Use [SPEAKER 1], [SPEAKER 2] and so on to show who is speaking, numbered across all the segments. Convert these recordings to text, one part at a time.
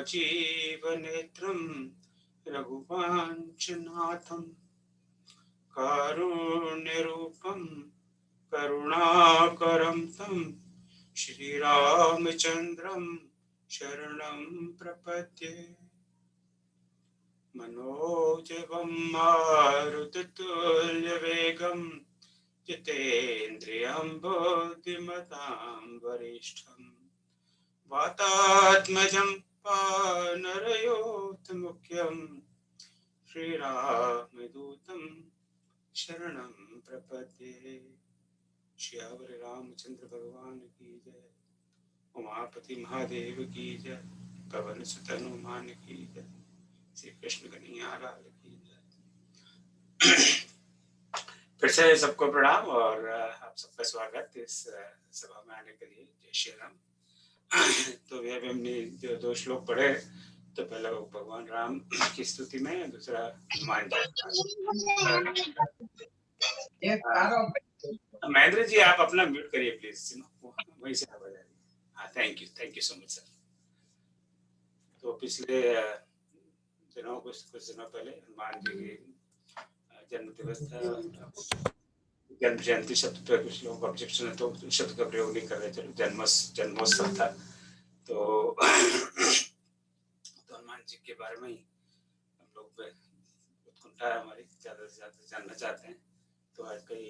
[SPEAKER 1] राजीवनेत्रं रघुवंशनाथं कारुण्यरूपं करुणाकरं तं श्रीरामचन्द्रं शरणं प्रपद्ये। मनोजवं मारुततुल्यवेगं जितेन्द्रियं बुद्धिमतां वरिष्ठं वातात्मजं वानरयोधमुख्यं श्रीरामदूतं शरणं प्रपद्ये। श्यावर रामचंद्र भगवान की जय। उमापति महादेव की जय। पवन सुत हनुमान की जय। श्री कृष्ण कन्हैया लाल की जय। फिर से सबको प्रणाम और आप सबका स्वागत इस सभा में आने के लिए। जय श्री राम। तो हमने जो 2 श्लोक पढ़े, तो पहला भगवान राम की स्तुति में, दूसरा हनुमान जी। महेंद्र जी आप अपना म्यूट करिए प्लीज, वहीं से आवाज आ रही है। हाँ, thank you so much sir. तो पिछले दिनों कुछ दिनों पहले हनुमान जी की जन्म दिवस था। जन्म जयंती शब्द पे कुछ लोग ऑब्जेक्शन है, तो शब्द का प्रयोग नहीं कर रहे। चलो जन्मोत्सव था। तो हनुमान जी के बारे में ही हम लोग उत्कंठा हमारी ज्यादा से ज्यादा जानना चाहते हैं। तो आज कई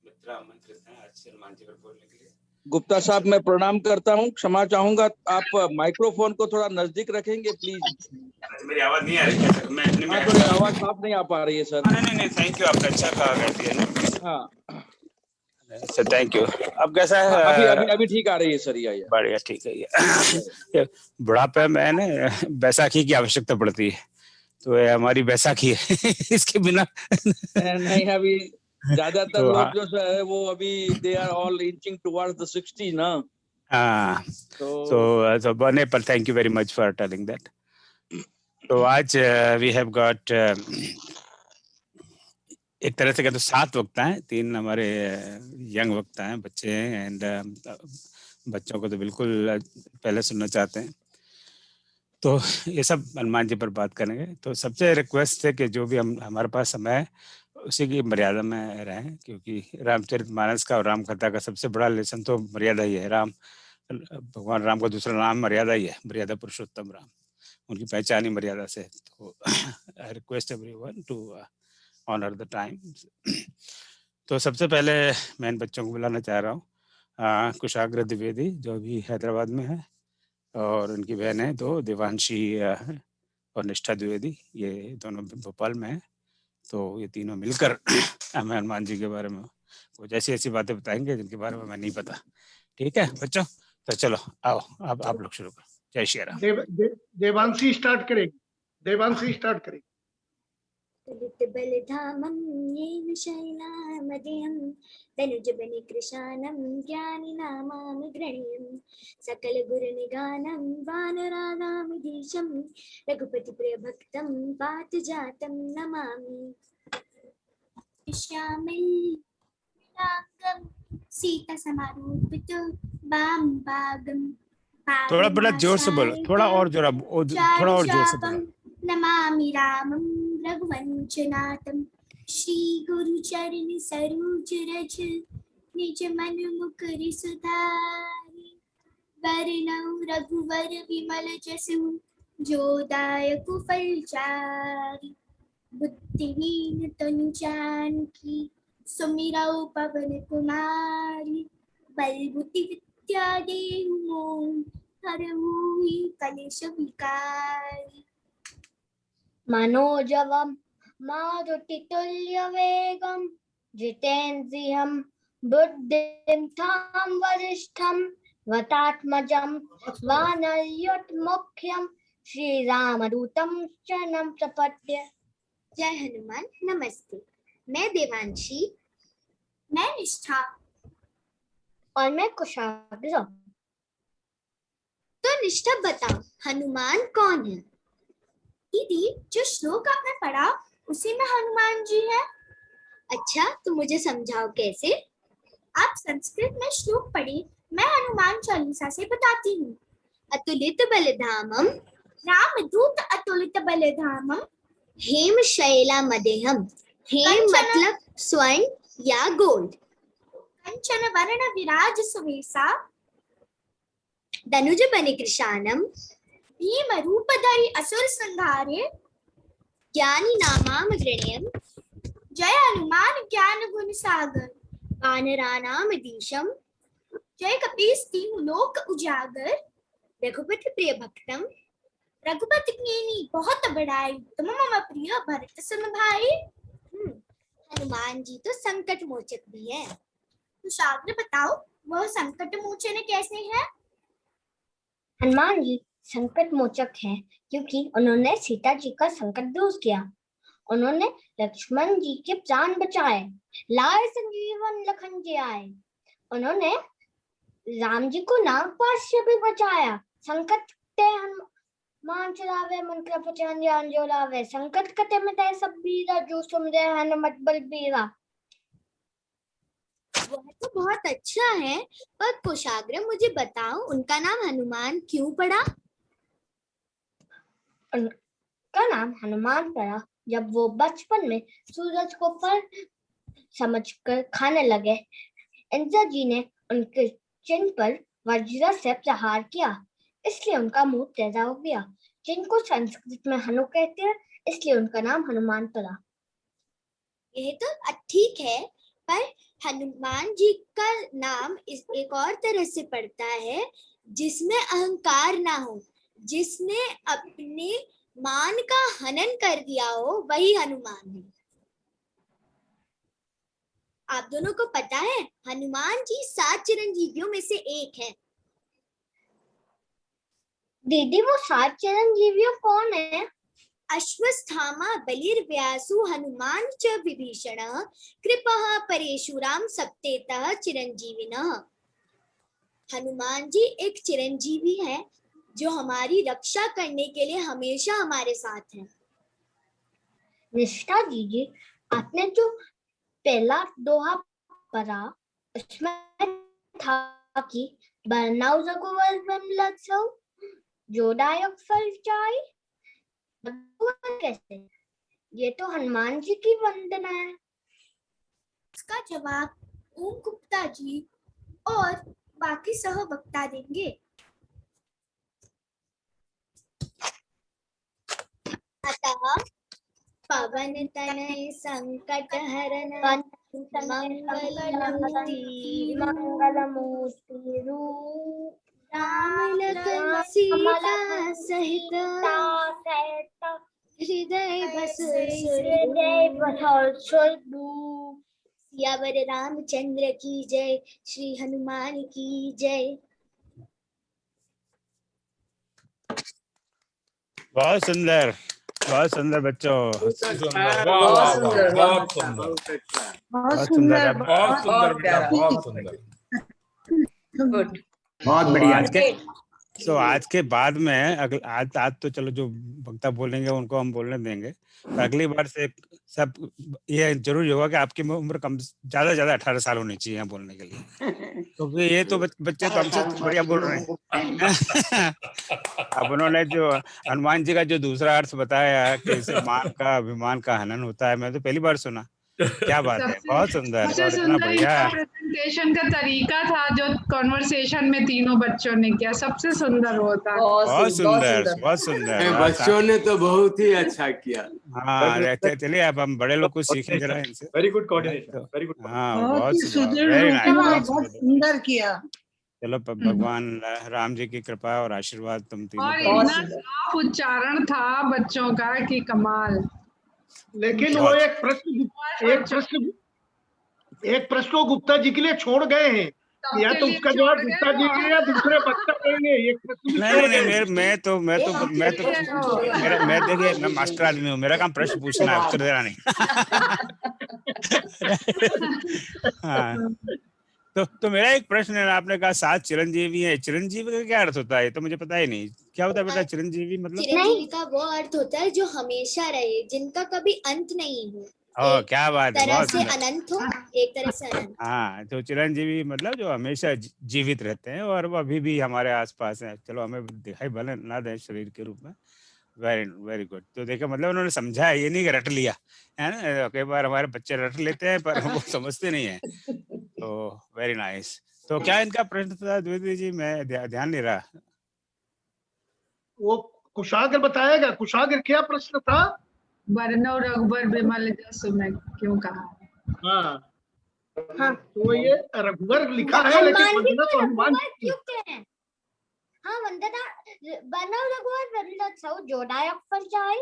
[SPEAKER 1] मित्र आमंत्रित हैं आज हनुमान जी पर बोलने के लिए।
[SPEAKER 2] गुप्ता साहब मैं प्रणाम करता हूँ, क्षमा चाहूंगा। आप माइक्रोफोन को थोड़ा नजदीक रखेंगे प्लीज।
[SPEAKER 1] मेरी आवाज नहीं आ रही है सर? मैं अपने में
[SPEAKER 2] थोड़ी आवाज साफ नहीं आ पा रही है सर।
[SPEAKER 1] नहीं थैंक यू, आपने अच्छा कहा कर दिया ना।
[SPEAKER 2] हाँ
[SPEAKER 1] सर थैंक यू। अब कैसा है?
[SPEAKER 2] अभी ठीक आ रही है सर। ये
[SPEAKER 1] बढ़िया, ठीक है। ये बुढ़ापे में ना बैसाखी की आवश्यकता पड़ती है, तो ये हमारी बैसाखी है। इसके बिना
[SPEAKER 2] नहीं, अभी ज्यादातर
[SPEAKER 1] तो
[SPEAKER 2] लोग जो है वो अभी they are all inching towards the 60 ना।
[SPEAKER 1] हाँ, तो बने पर thank you very much for telling that. तो आज वी हैव गॉट एक तरह से कहते 7 वक्ता हैं, 3 हमारे यंग वक्ता हैं, बच्चे हैं। एंड बच्चों को तो बिल्कुल पहले सुनना चाहते हैं। तो ये सब हनुमान जी पर बात करेंगे। तो सबसे रिक्वेस्ट है कि जो भी हमारे पास समय है उसी की मर्यादा में रहें, क्योंकि रामचरितमानस का और राम कथा का सबसे बड़ा लेसन तो मर्यादा ही है। भगवान राम का दूसरा नाम मर्यादा ही है, मर्यादा पुरुषोत्तम राम। उनकी पहचान ही मर्यादा से। तो I request everyone to honour the time. तो सबसे पहले मैं इन बच्चों को बुलाना चाह रहा हूँ, कुशाग्र द्विवेदी जो अभी हैदराबाद में है, और उनकी बहन है 2 देवांशी और निष्ठा द्विवेदी, ये दोनों भोपाल में है। तो ये तीनों मिलकर हमें हनुमान जी के बारे में कुछ ऐसी बातें बताएंगे जिनके बारे में मैं नहीं पता। ठीक है बच्चों? तो चलो आओ, अब आप लोग शुरू करो। जय श्री राम।
[SPEAKER 3] देवांशी स्टार्ट करेगी।
[SPEAKER 4] बलधामं येन शैलामदेहं तनुजबनिकृशानं ज्ञानिनामामग्रणीयं सकलगुरुनिगानं वानराणामिधीशं रघुपतिप्रियभक्तं पातुजातं नमामि। श्यामलांगं सीतासमारूपितो वामभागं
[SPEAKER 1] थोड़ा बड़ा जोर से बोलो, थोड़ा और जोर से बोलो।
[SPEAKER 4] नमामि रामं रघुवंशनाथं श्री गुरुचरण सरोज रज निज मन मुकुर सुधारि वरनौ रघुवर विमल जसु जो दायक फलचारि बुद्धिहीन तनु जानकी सुमिरौ पवन कुमारी बल बुद्धि विद्या देहु मोहि हरहु कलेश विकारी।
[SPEAKER 5] मनोजवं मारुतितुल्यवेगं जितेन्द्रियं बुद्धिं तं वरिष्ठं वटात्मजं वानरयोधमुख्यं श्रीरामदूतं शरणं प्रपद्ये।
[SPEAKER 4] जय हनुमान। नमस्ते, मैं देवांशी, मैं निष्ठा
[SPEAKER 5] और मैं कुशाग्र।
[SPEAKER 4] तो निष्ठा बताओ, हनुमान कौन है? दीदी, जो श्लोक आपने पढ़ा उसी में हनुमान जी है। अच्छा, तो मुझे समझाओ कैसे? आप संस्कृत में श्लोक पढ़िए, मैं हनुमान चालीसा से बताती हूँ। अतुलित बलधामम रामदूत अतुलित बलधामम।
[SPEAKER 5] हेम शैला मदेहम। हेम
[SPEAKER 4] कंचन-
[SPEAKER 5] मतलब स्वर्ण या गोल्ड।
[SPEAKER 4] कंचन वर्ण विराज सुवेशा।
[SPEAKER 5] धनुज बने कृशानम।
[SPEAKER 4] भीम रूपधरि असुर संहारे।
[SPEAKER 5] ज्ञानी नामाम गृण्यम।
[SPEAKER 4] जय हनुमान ज्ञान गुण सागर।
[SPEAKER 5] वानराणाम दीशम।
[SPEAKER 4] जय कपीस तीहु लोक उजागर।
[SPEAKER 5] रघुपति प्रिय भक्तम।
[SPEAKER 4] रघुपति कीनी बहुत बड़ाई। तुम मम प्रिय भरत सम भाई।
[SPEAKER 5] हनुमान जी तो संकट मोचक भी है।
[SPEAKER 4] कुशाग्र बताओ वह संकट मोचन कैसे है?
[SPEAKER 5] हनुमान जी संकट मोचक हैं क्योंकि उन्होंने सीता जी का संकट दूर किया। उन्होंने लक्ष्मण जी के प्राण बचाए। लाए संजीवन लखन जी आए। उन्होंने राम जी को नागपाश से भी बचाया। संकट ते हनुमान चलावे मन क्रप बचन जान जो लावे। संकट कटे मिटाए सब बीरा जो सुमिरै हनुमत बलबीरा। वह तो बहुत अच्छा है, पर कुशाग्र मुझे बताओ उनका नाम हनुमान क्यों पड़ा? उनका नाम हनुमान पड़ा जब वो बचपन में सूरज को फल समझकर खाने लगे। इंद्र जी ने उनके चिन्ह पर वज्र से प्रहार किया, इसलिए उनका मुंह टेढ़ा हो गया, जिनको संस्कृत में हनु कहते हैं, इसलिए उनका नाम हनुमान पड़ा। यह तो ठीक है, पर हनुमान जी का नाम एक और तरह से पड़ता है जिसमें अहंकार ना हो, जिसने अपने मान का हनन कर दिया हो, वही हनुमान है। आप दोनों को पता है हनुमान जी 7 चिरंजीवियों में से एक है। दीदी वो 7 चिरंजीवियों कौन है? अश्वस्थामा बलिर्व्यासु हनुमान च विभीषण कृपः परेशुराम सप्तेतः चिरंजीविनः। हनुमान जी एक चिरंजीवी है जो हमारी रक्षा करने के लिए हमेशा हमारे साथ है। निष्ठा जी, आपने जो पहला दोहा पढ़ा उसमें था कि बरनाउ रघुवर बन लक्षौ जोदायक फल चाई। कैसे? ये तो हनुमान जी की वंदना है।
[SPEAKER 4] इसका जवाब ओम गुप्ता जी और बाकी सहवक्ता देंगे।
[SPEAKER 5] अतः पवन तनय संकट हरन मंगलमूर्ति रूप राम लखन सीता सहित हृदय बसोई सियावर रामचंद्र की जय, श्री हनुमान की जय।
[SPEAKER 1] बहुत सुंदर बच्चों।
[SPEAKER 6] बहुत सुंदर, बहुत सुंदर, बहुत सुंदर।
[SPEAKER 7] बहुत बढ़िया।
[SPEAKER 1] आज के बाद में आज तो चलो जो वक्ता बोलेंगे उनको हम बोलने देंगे, तो अगली बार से सब ये जरूरी होगा कि आपकी उम्र कम ज्यादा 18 साल होनी चाहिए यहाँ बोलने के लिए, क्योंकि ये तो बच्चे तो हमसे बढ़िया बोल रहे हैं। अब उन्होंने जो हनुमान जी का जो दूसरा अर्थ बताया कि इससे मान का अभिमान का हनन होता है, मैं तो पहली बार सुना। क्या बात है, बहुत सुंदर और इतना बढ़िया
[SPEAKER 6] प्रेजेंटेशन का तरीका था जो कॉन्वर्सेशन में तीनों बच्चों ने किया, सबसे सुंदर होता।
[SPEAKER 1] बहुत सुंदर।
[SPEAKER 7] बच्चों ने तो बहुत ही अच्छा किया।
[SPEAKER 1] हाँ, चलिए अब हम बड़े लोग कुछ सीखें जरा इनसे।
[SPEAKER 8] Very good coordination, very good.
[SPEAKER 1] हाँ, बहुत
[SPEAKER 3] सुंदर किया।
[SPEAKER 1] चलो भगवान राम जी की कृपा और आशीर्वाद तुम तीनों
[SPEAKER 6] और
[SPEAKER 1] पर।
[SPEAKER 6] इतना साफ उच्चारण था बच्चों का कि कमाल।
[SPEAKER 3] लेकिन वो एक प्रश्न वो गुप्ता जी के लिए छोड़ गए हैं, या तो उसका जवाब गुप्ता जी के या दूसरे वक्ता देंगे। एक प्रश्न
[SPEAKER 1] नहीं, मैं देखिए मैं मास्टर आदमी हूँ, मेरा काम प्रश्न पूछना है, उत्तर देना नहीं। हाँ, तो मेरा एक प्रश्न है, आपने कहा 7 चिरंजीवी है, चिरंजीवी का क्या अर्थ होता है? तो मुझे पता ही नहीं, क्या होता है बेटा चिरंजीवी मतलब?
[SPEAKER 5] चिरंजीवी का वो अर्थ होता है जो हमेशा रहे, जिनका कभी अंत नहीं हो।
[SPEAKER 1] क्या बात है,
[SPEAKER 5] तरह से अनंत हो, एक तरह से अनंत।
[SPEAKER 1] हाँ, तो चिरंजीवी मतलब जो हमेशा जीवित रहते हैं और वो अभी भी हमारे आसपास हैं। चलो हमें दिखाई भले ना दें शरीर के रूप में, वेरी वेरी गुड। तो देखो मतलब उन्होंने समझा है, ये नहीं कि रट लिया है ना, कई बार हमारे बच्चे रट लेते हैं पर वो समझते नहीं है। तो वेरी नाइस। तो क्या इनका प्रश्न था द्विवेदी जी, मैं ध्यान नहीं रहा।
[SPEAKER 3] वो कुशागर बताएगा, कुशागर क्या प्रश्न था?
[SPEAKER 6] वर्णव रघुबर विमल जसु में क्यों कहा?
[SPEAKER 3] हाँ हाँ, तो ये रघुवर लिखा है लेकिन
[SPEAKER 5] हनुमान जी
[SPEAKER 3] वंदना
[SPEAKER 5] को
[SPEAKER 3] तो हनुमान
[SPEAKER 5] रघुवर क्यों कहें? हाँ, वंदना बनव रघुवर वंदना सब जोड़ाया फल जाए,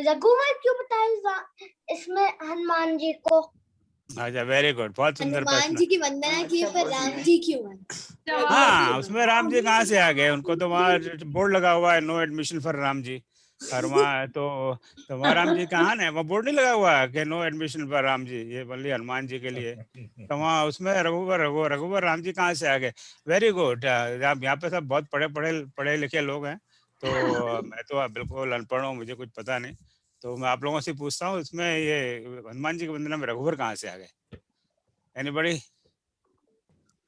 [SPEAKER 5] रघुवर क्यों बताया इसमें हनुमान जी को?
[SPEAKER 1] अच्छा वेरी गुड, बहुत सुंदर
[SPEAKER 4] हनुमान
[SPEAKER 1] प्रश्न।
[SPEAKER 4] जी की वंदना की पर राम जी क्यों है?
[SPEAKER 1] हाँ, उसमें राम जी कहाँ से आ गए? उनको तो वहाँ बोर्ड लगा हुआ है, no admission for Ram ji. और वहाँ तो वहाँ राम जी कहाँ है? वहाँ बोर्ड नहीं लगा हुआ है कि no admission for Ram ji, ये बोली हनुमान जी के लिए। तो वहाँ उसमें रघुवर राम जी कहाँ से आ गए? Very good. यहाँ पे सब बहुत पढ़े लिखे लोग हैं, तो मैं तो बिल्कुल अनपढ़ हूँ, मुझे कुछ पता नहीं। तो मैं आप लोगों से पूछता हूँ, इसमें ये हनुमान जी की वंदना में रघुवर कहाँ से आ गए? एनीबॉडी?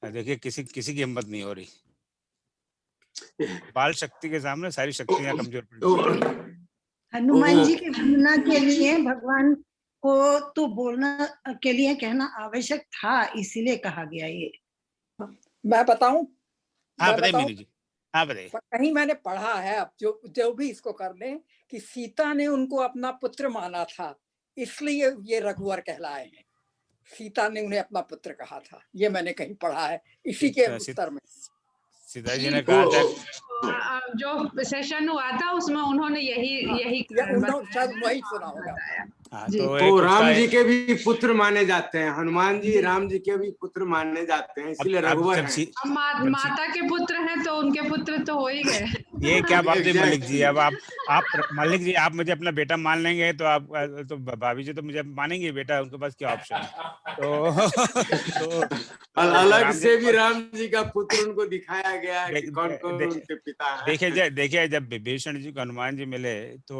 [SPEAKER 1] देखिए किसी किसी की हिम्मत नहीं हो रही। बाल शक्ति के सामने सारी शक्तियां कमजोर पड़ती हैं।
[SPEAKER 8] हनुमान जी की वंदना के लिए भगवान को तो बोलना के लिए कहना आवश्यक था, इसीलिए कहा गया ये।
[SPEAKER 9] मैं बताऊं?
[SPEAKER 1] हाँ बताइए मीनू जी, हाँ बताइए।
[SPEAKER 9] कहीं मैंने पढ़ा है, अब जो भी इसको कर ले, कि सीता ने उनको अपना पुत्र माना था, इसलिए ये रघुवर कहलाए हैं। सीता ने उन्हें अपना पुत्र कहा था, ये मैंने कहीं पढ़ा है इसी के उत्तर में।
[SPEAKER 1] सीता जी ने कहा था,
[SPEAKER 6] जो सेशन हुआ था उसमें उन्होंने यही
[SPEAKER 9] शायद वही सुना होगा।
[SPEAKER 1] हाँ,
[SPEAKER 7] तो राम जी के भी पुत्र माने जाते हैं, हनुमान जी राम जी के भी पुत्र माने जाते हैं, इसलिए रघुवर हैं।
[SPEAKER 6] माता के पुत्र हैं तो उनके पुत्र तो हो ही गए।
[SPEAKER 1] ये क्या बात है मलिक जी? अब आप मलिक जी, आप मुझे अपना बेटा मान लेंगे तो आप तो भाभी जी तो मुझे मानेंगे बेटा, उनके पास क्या ऑप्शन है? तो
[SPEAKER 7] अलग से भी राम जी का पुत्र उनको दिखाया गया कि कौन कौन उनके पिता हैं।
[SPEAKER 1] देखिए जब विभीषण जी को हनुमान जी मिले तो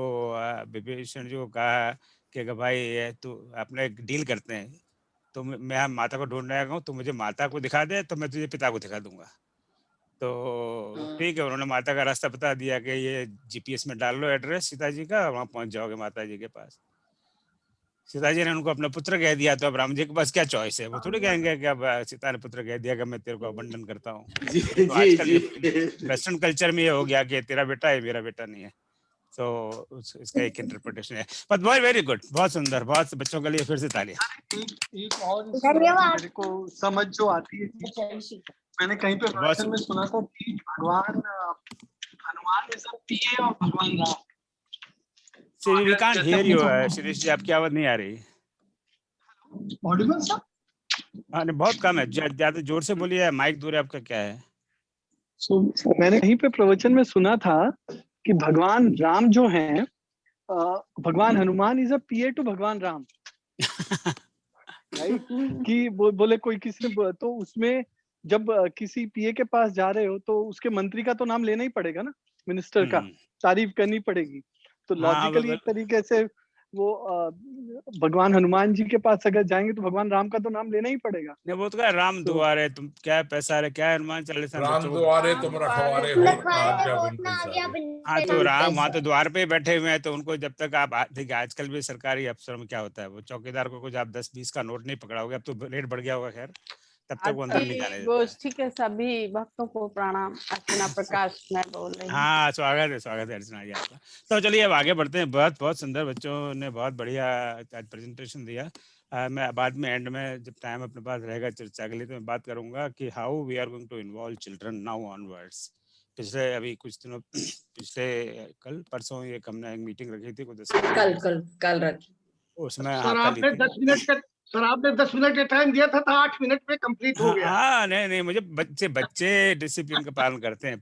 [SPEAKER 1] विभीषण जी को कहा कि भाई तू अपने डील करते हैं, तो मैं माता को ढूंढने आया हूँ, तो मुझे माता को दिखा दे तो मैं तुझे पिता को दिखा दूंगा। तो ठीक है, उन्होंने माता का रास्ता बता दिया कि ये जीपीएस में डाल लो एड्रेस सीता जी का, वहां पहुंच जाओगे माता जी के पास। सीता जी ने उनको अपना पुत्र कह दिया, तो अब राम जी के पास क्या चॉइस है? वो थोड़ी कहेंगे कि अब सीता ने पुत्र कह दिया कि मैं तेरे को अबंडन करता हूँ। तो आजकल वेस्टर्न कल्चर में ये हो गया कि तेरा बेटा है, मेरा बेटा नहीं है। तो इसका एक इंटरप्रिटेशन है। बट वेरी गुड, बहुत सुंदर, बहुत बच्चों के लिए फिर से तालियां।
[SPEAKER 3] एक और मेरे को समझ जो आती है, मैंने कहीं पे भाषण में सुना था कि भगवान हनुमान इज अ पीए और भगवान Ram.
[SPEAKER 1] We can't hear you Shirish ji, आपकी आवाज नहीं आ रही।
[SPEAKER 3] Audible sir?
[SPEAKER 1] हाँ बहुत कम है, ज्यादा जोर से बोलिए, माइक दूर है आपका, क्या है?
[SPEAKER 3] मैंने कहीं पे प्रवचन में सुना था कि भगवान राम जो हैं, भगवान Hanuman is a PA to भगवान राम। राइट? कि बोले कोई किसी ने, तो उसमें जब किसी पीए के पास जा रहे हो तो उसके मंत्री का तो नाम लेना ही पड़ेगा ना, मिनिस्टर का तारीफ करनी पड़ेगी। तो लॉजिकली एक तरीके से वो भगवान हनुमान जी के पास अगर जाएंगे तो भगवान राम का तो नाम लेना ही पड़ेगा।
[SPEAKER 1] नहीं, वो तो क्या राम दुआरे तुम क्या पैसा रे, क्या हनुमान चालीसा,
[SPEAKER 10] राम दुआरे तुम रखवारे हो, आज्ञा बिन पैसारे।
[SPEAKER 1] हाँ तो राम वहाँ तो द्वार पे बैठे हुए हैं, तो उनको जब तक आप देखिए, आजकल भी सरकारी अफसरों में क्या होता है, वो चौकीदार को कुछ आप 10-20 का नोट नहीं पकड़ाओगे, अब तो रेट बढ़ गया होगा, खैर तब तक वो अंदर नहीं जाने देता।
[SPEAKER 11] गोष्ठी के सभी भक्तों को प्रणाम। अर्चना प्रकाश मैं बोल रही हूँ।
[SPEAKER 1] हाँ स्वागत है अर्चना जी आपका। तो चलिए अब आगे बढ़ते हैं। बहुत बहुत सुंदर, बच्चों ने बहुत बढ़िया प्रेजेंटेशन दिया। मैं बाद में एंड में जब टाइम अपने पास रहेगा चर्चा के लिए, तो मैं बात करूंगा कि how we are going to involve children now onwards. पिछले अभी कुछ दिनों पिछले कल परसों एक हमने एक मीटिंग रखी थी,
[SPEAKER 9] कल रखी,
[SPEAKER 1] उसमें
[SPEAKER 3] सर आपने 10 मिनट का टाइम दिया था 8 मिनट में कंप्लीट हो गया।
[SPEAKER 1] हाँ नहीं मुझे बच्चे डिसिप्लिन का पालन करते हैं।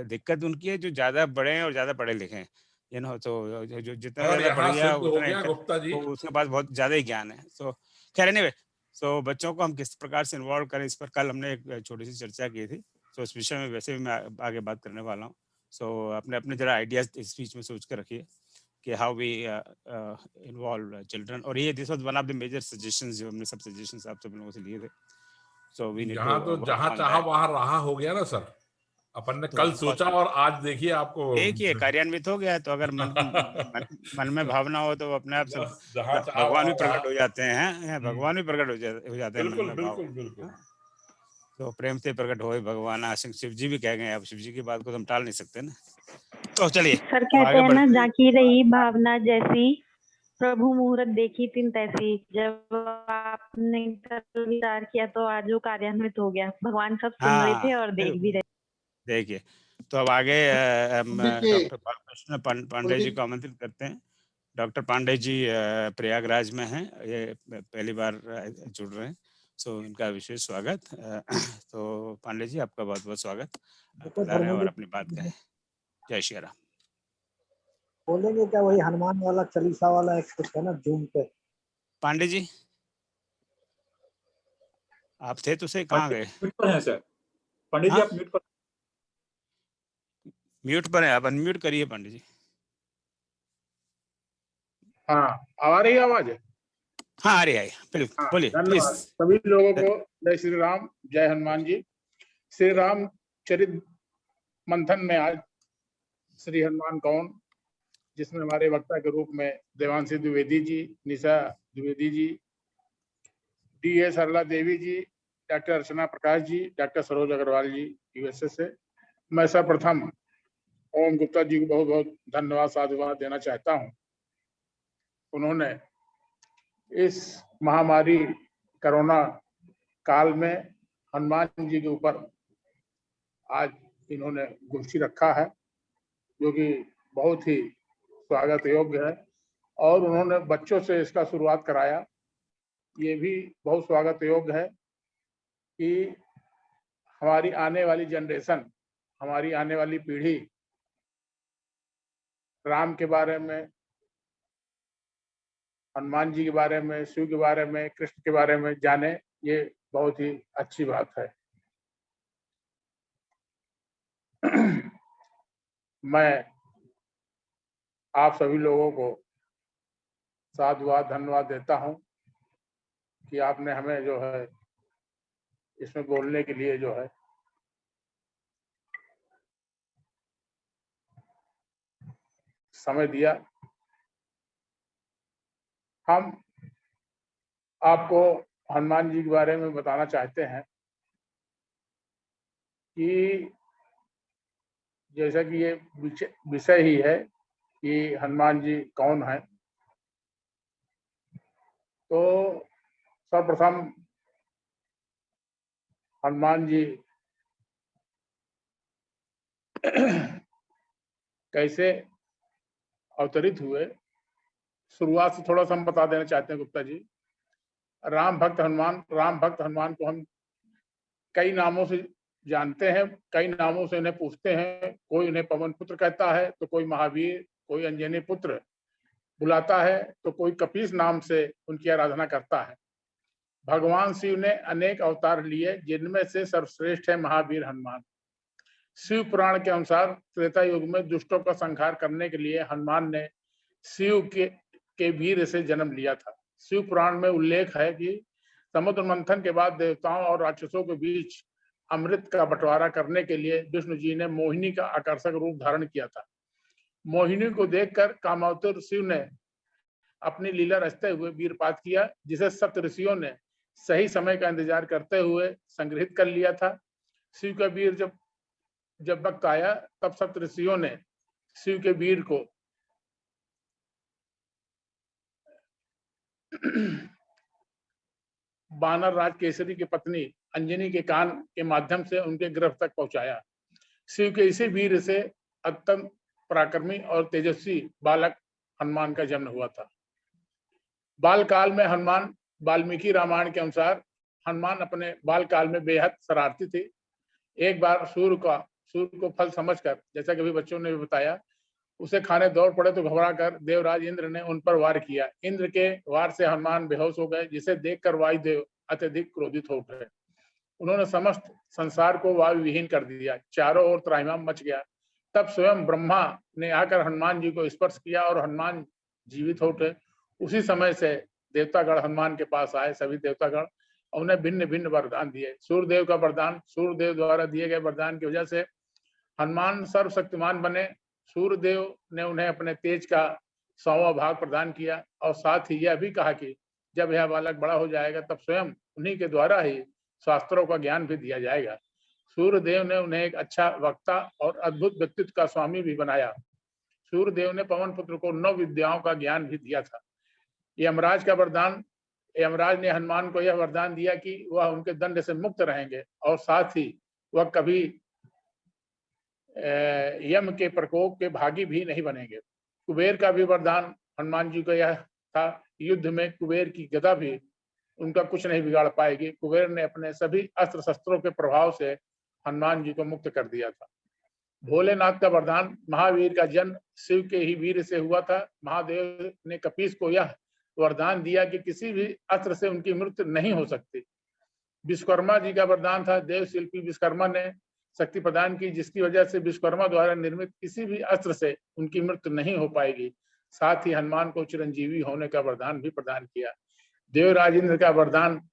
[SPEAKER 1] दिक्कत उनकी है जो ज्यादा बड़े हैं और ज्यादा पढ़े लिखे हैं, ये ना, तो जो जितना ज्यादा पढ़ गया उतना तो उसके पास बहुत ज्यादा ही ज्ञान है। सो खैर एनीवे, सो बच्चों को हम किस प्रकार से इन्वॉल्व करें, इस पर कल हमने एक छोटी सी चर्चा की थी। तो इस विषय में वैसे भी मैं आगे बात करने वाला हूँ। सो अपने अपने जरा आइडियाज इस बीच में सोच कर रखिए कि हाउ वी इन्वॉल्व चिल्ड्रन। और ये this was one of the major suggestions जो हमने सब सजेशंस आप सब लोगों से लिए थे। सो वी नीड टू
[SPEAKER 10] जहाँ चाहा वहाँ रहा हो गया ना सर। अपन ने
[SPEAKER 1] तो
[SPEAKER 10] कल सोचा और आज देखिए आपको
[SPEAKER 1] देखिए कार्यान्वित हो गया। तो अगर मन में भावना हो तो अपने आप से
[SPEAKER 10] जहाँ चाहा
[SPEAKER 1] भगवान भी
[SPEAKER 10] वहाँ
[SPEAKER 1] प्रकट हो जाते हैं। भगवान भी प्रकट हो जाते हैं मन
[SPEAKER 10] बिल्कुल
[SPEAKER 1] में भाव।
[SPEAKER 10] बिल्कुल बिल्कुल।
[SPEAKER 1] तो प्रेम से प्रकट हो भगवान। आशिक शिव जी भी कह गए। अब शिव जी की बात को तो हम टाल नहीं सकते ना। तो चलिए
[SPEAKER 12] सर कहते हैं ना, जाकी रही भावना जैसी, प्रभु मुहूर्त देखी तिन तैसी। जब आपने कल विचार किया तो आज वो कार्यान्वित हो गया। भगवान सब सुन रहे थे और देख भी रहे।
[SPEAKER 1] देखिए तो अब आगे डॉक्टर बालकृष्ण पांडे जी को आमंत्रित करते हैं। डॉक्टर पांडे जी प्रयागराज में हैं। ये पहली बार जुड़ रहे हैं। सो इनका विशेष स्वागत। तो पांडे जी आपका बहुत बहुत स्वागत। पधारें और अपनी बात कहें। जय श्री राम।
[SPEAKER 13] बोलेंगे क्या वही हनुमान वाला चालीसा वाला एक कुछ है ना जूम पे?
[SPEAKER 1] पांडे जी आप थे तो से कहाँ गए?
[SPEAKER 14] म्यूट पर हैं सर। पंडित जी आप म्यूट पर।
[SPEAKER 1] म्यूट पर है। आप अनम्यूट करिए पांडे जी।
[SPEAKER 15] हाँ आ रही आवाज?
[SPEAKER 1] हाँ आ रही है बिल्कुल। बोलिए प्लीज।
[SPEAKER 15] सभी लोगों को जय श्री राम, जय हनुमान जी। श्री राम चरित मंथन में आज श्री हनुमान कौन, जिसमें हमारे वक्ता के रूप में देवांशी द्विवेदी जी, निशा द्विवेदी जी, डी.ए. सरला देवी जी, डॉक्टर अर्चना प्रकाश जी, डॉक्टर सरोज अग्रवाल जी यूएसए से। मैं सर्वप्रथम ओम गुप्ता जी को बहुत बहुत धन्यवाद साधुवाद देना चाहता हूं। उन्होंने इस महामारी कोरोना काल में हनुमान जी के ऊपर आज इन्होंने गोष्ठी रखा है, जो कि बहुत ही स्वागत योग्य है। और उन्होंने बच्चों से इसका शुरुआत कराया, ये भी बहुत स्वागत योग्य है कि हमारी आने वाली जनरेशन, हमारी आने वाली पीढ़ी राम के बारे में, हनुमान जी के बारे में, शिव के बारे में, कृष्ण के बारे में जाने। ये बहुत ही अच्छी बात है। मैं आप सभी लोगों को साधुवाद धन्यवाद देता हूं कि आपने हमें जो है इसमें बोलने के लिए जो है समय दिया। हम आपको हनुमान जी के बारे में बताना चाहते हैं कि जैसा कि ये विषय ही है कि हनुमान जी कौन है, तो सर्वप्रथम हनुमान जी कैसे अवतरित हुए, शुरुआत से थोड़ा सा हम बता देना चाहते हैं गुप्ता जी। राम भक्त हनुमान को हम कई नामों से जानते हैं, कई नामों से इन्हें पूछते हैं। कोई इन्हें पवन पुत्र कहता है, तो कोई महावीर, कोई अंजनी पुत्र बुलाता है, तो कोई कपीस नाम से उनकी आराधना करता है। भगवान शिव ने अनेक अवतार लिए, जिनमें से सर्वश्रेष्ठ है महावीर हनुमान। शिव पुराण के अनुसार त्रेता युग में दुष्टों का संहार करने के लिए हनुमान ने शिव के वीर से जन्म लिया था। शिव पुराण में उल्लेख है कि समुद्र मंथन के बाद देवताओं और राक्षसों के बीच अमृत का बंटवारा करने के लिए विष्णु जी ने मोहिनी का आकर्षक रूप धारण किया था। मोहिनी को देखकर कामातुर शिव ने अपनी लीला रचते हुए वीरपात किया, जिसे सप्त ऋषियों ने सही समय का इंतजार करते हुए संग्रहित कर लिया था। शिव का वीर जब वक्त आया, तब सप्त ऋषियों ने शिव के वीर को बानर राज केसरी की पत्नी अंजनी के कान के माध्यम से उनके गर्भ तक पहुंचाया। शिव के इसी वीर से अत्यंत पराक्रमी और तेजस्वी बालक हनुमान का जन्म हुआ था। बाल काल में हनुमान, वाल्मीकि रामायण के अनुसार हनुमान अपने बाल काल में बेहद शरारती थे। एक बार सूर्य को फल समझकर, जैसा कि अभी बच्चों ने भी बताया, उसे खाने दौड़ पड़े तो घबराकर देवराज इंद्र ने उन पर वार किया। इंद्र के वार से हनुमान बेहोश हो गए, जिसे देखकर वायुदेव अत्यधिक क्रोधित हो गए। उन्होंने समस्त संसार को वायु विहीन कर दिया, चारों ओर त्राहिमाम मच गया। तब स्वयं ब्रह्मा ने आकर हनुमान जी को स्पर्श किया और हनुमान जीवित हो उठे। उसी समय से देवतागण हनुमान के पास आए। सभी देवतागण उन्हें भिन्न भिन्न वरदान दिए। सूर्यदेव का वरदान, सूर्यदेव द्वारा दिए गए वरदान की वजह से हनुमान सर्वशक्तिमान बने। सूर्यदेव ने उन्हें अपने तेज का 100वां भाग प्रदान किया और साथ ही यह भी कहा कि जब यह बालक बड़ा हो जाएगा तब स्वयं उन्हीं के द्वारा ही शास्त्रों का ज्ञान भी दिया जाएगा। सूर्यदेव ने उन्हें एक अच्छा वक्ता और अद्भुत व्यक्तित्व का स्वामी भी बनाया। सूर्यदेव ने पवन पुत्र को 9 विद्याओं का ज्ञान भी दिया था। यमराज का वरदान, यमराज ने हनुमान को यह वरदान दिया कि वह उनके दंड से मुक्त रहेंगे और साथ ही वह कभी यम के प्रकोप के भागी भी नहीं बनेंगे। कुबेर का भी वरदान हनुमान जी को यह था, युद्ध में कुबेर की गदा भी उनका कुछ नहीं बिगाड़ पाएगी। कुबेर ने अपने सभी अस्त्र शस्त्रों के प्रभाव से हनुमान जी को मुक्त कर दिया था। भोलेनाथ का वरदान, महावीर का जन्म शिव के ही वीर से हुआ था। महादेव ने कपीस को यह वरदान दिया कि किसी भी अस्त्र से उनकी मृत्यु नहीं हो सकती। विश्वकर्मा जी का वरदान था, देव शिल्पी विश्वकर्मा ने शक्ति प्रदान की जिसकी वजह से विश्वकर्मा द्वारा निर्मित किसी भी अस्त्र से उनकी मृत्यु नहीं हो पाएगी। साथ ही हनुमान को चिरंजीवी होने का वरदान भी प्रदान किया। देवराज इंद्र का वरदान,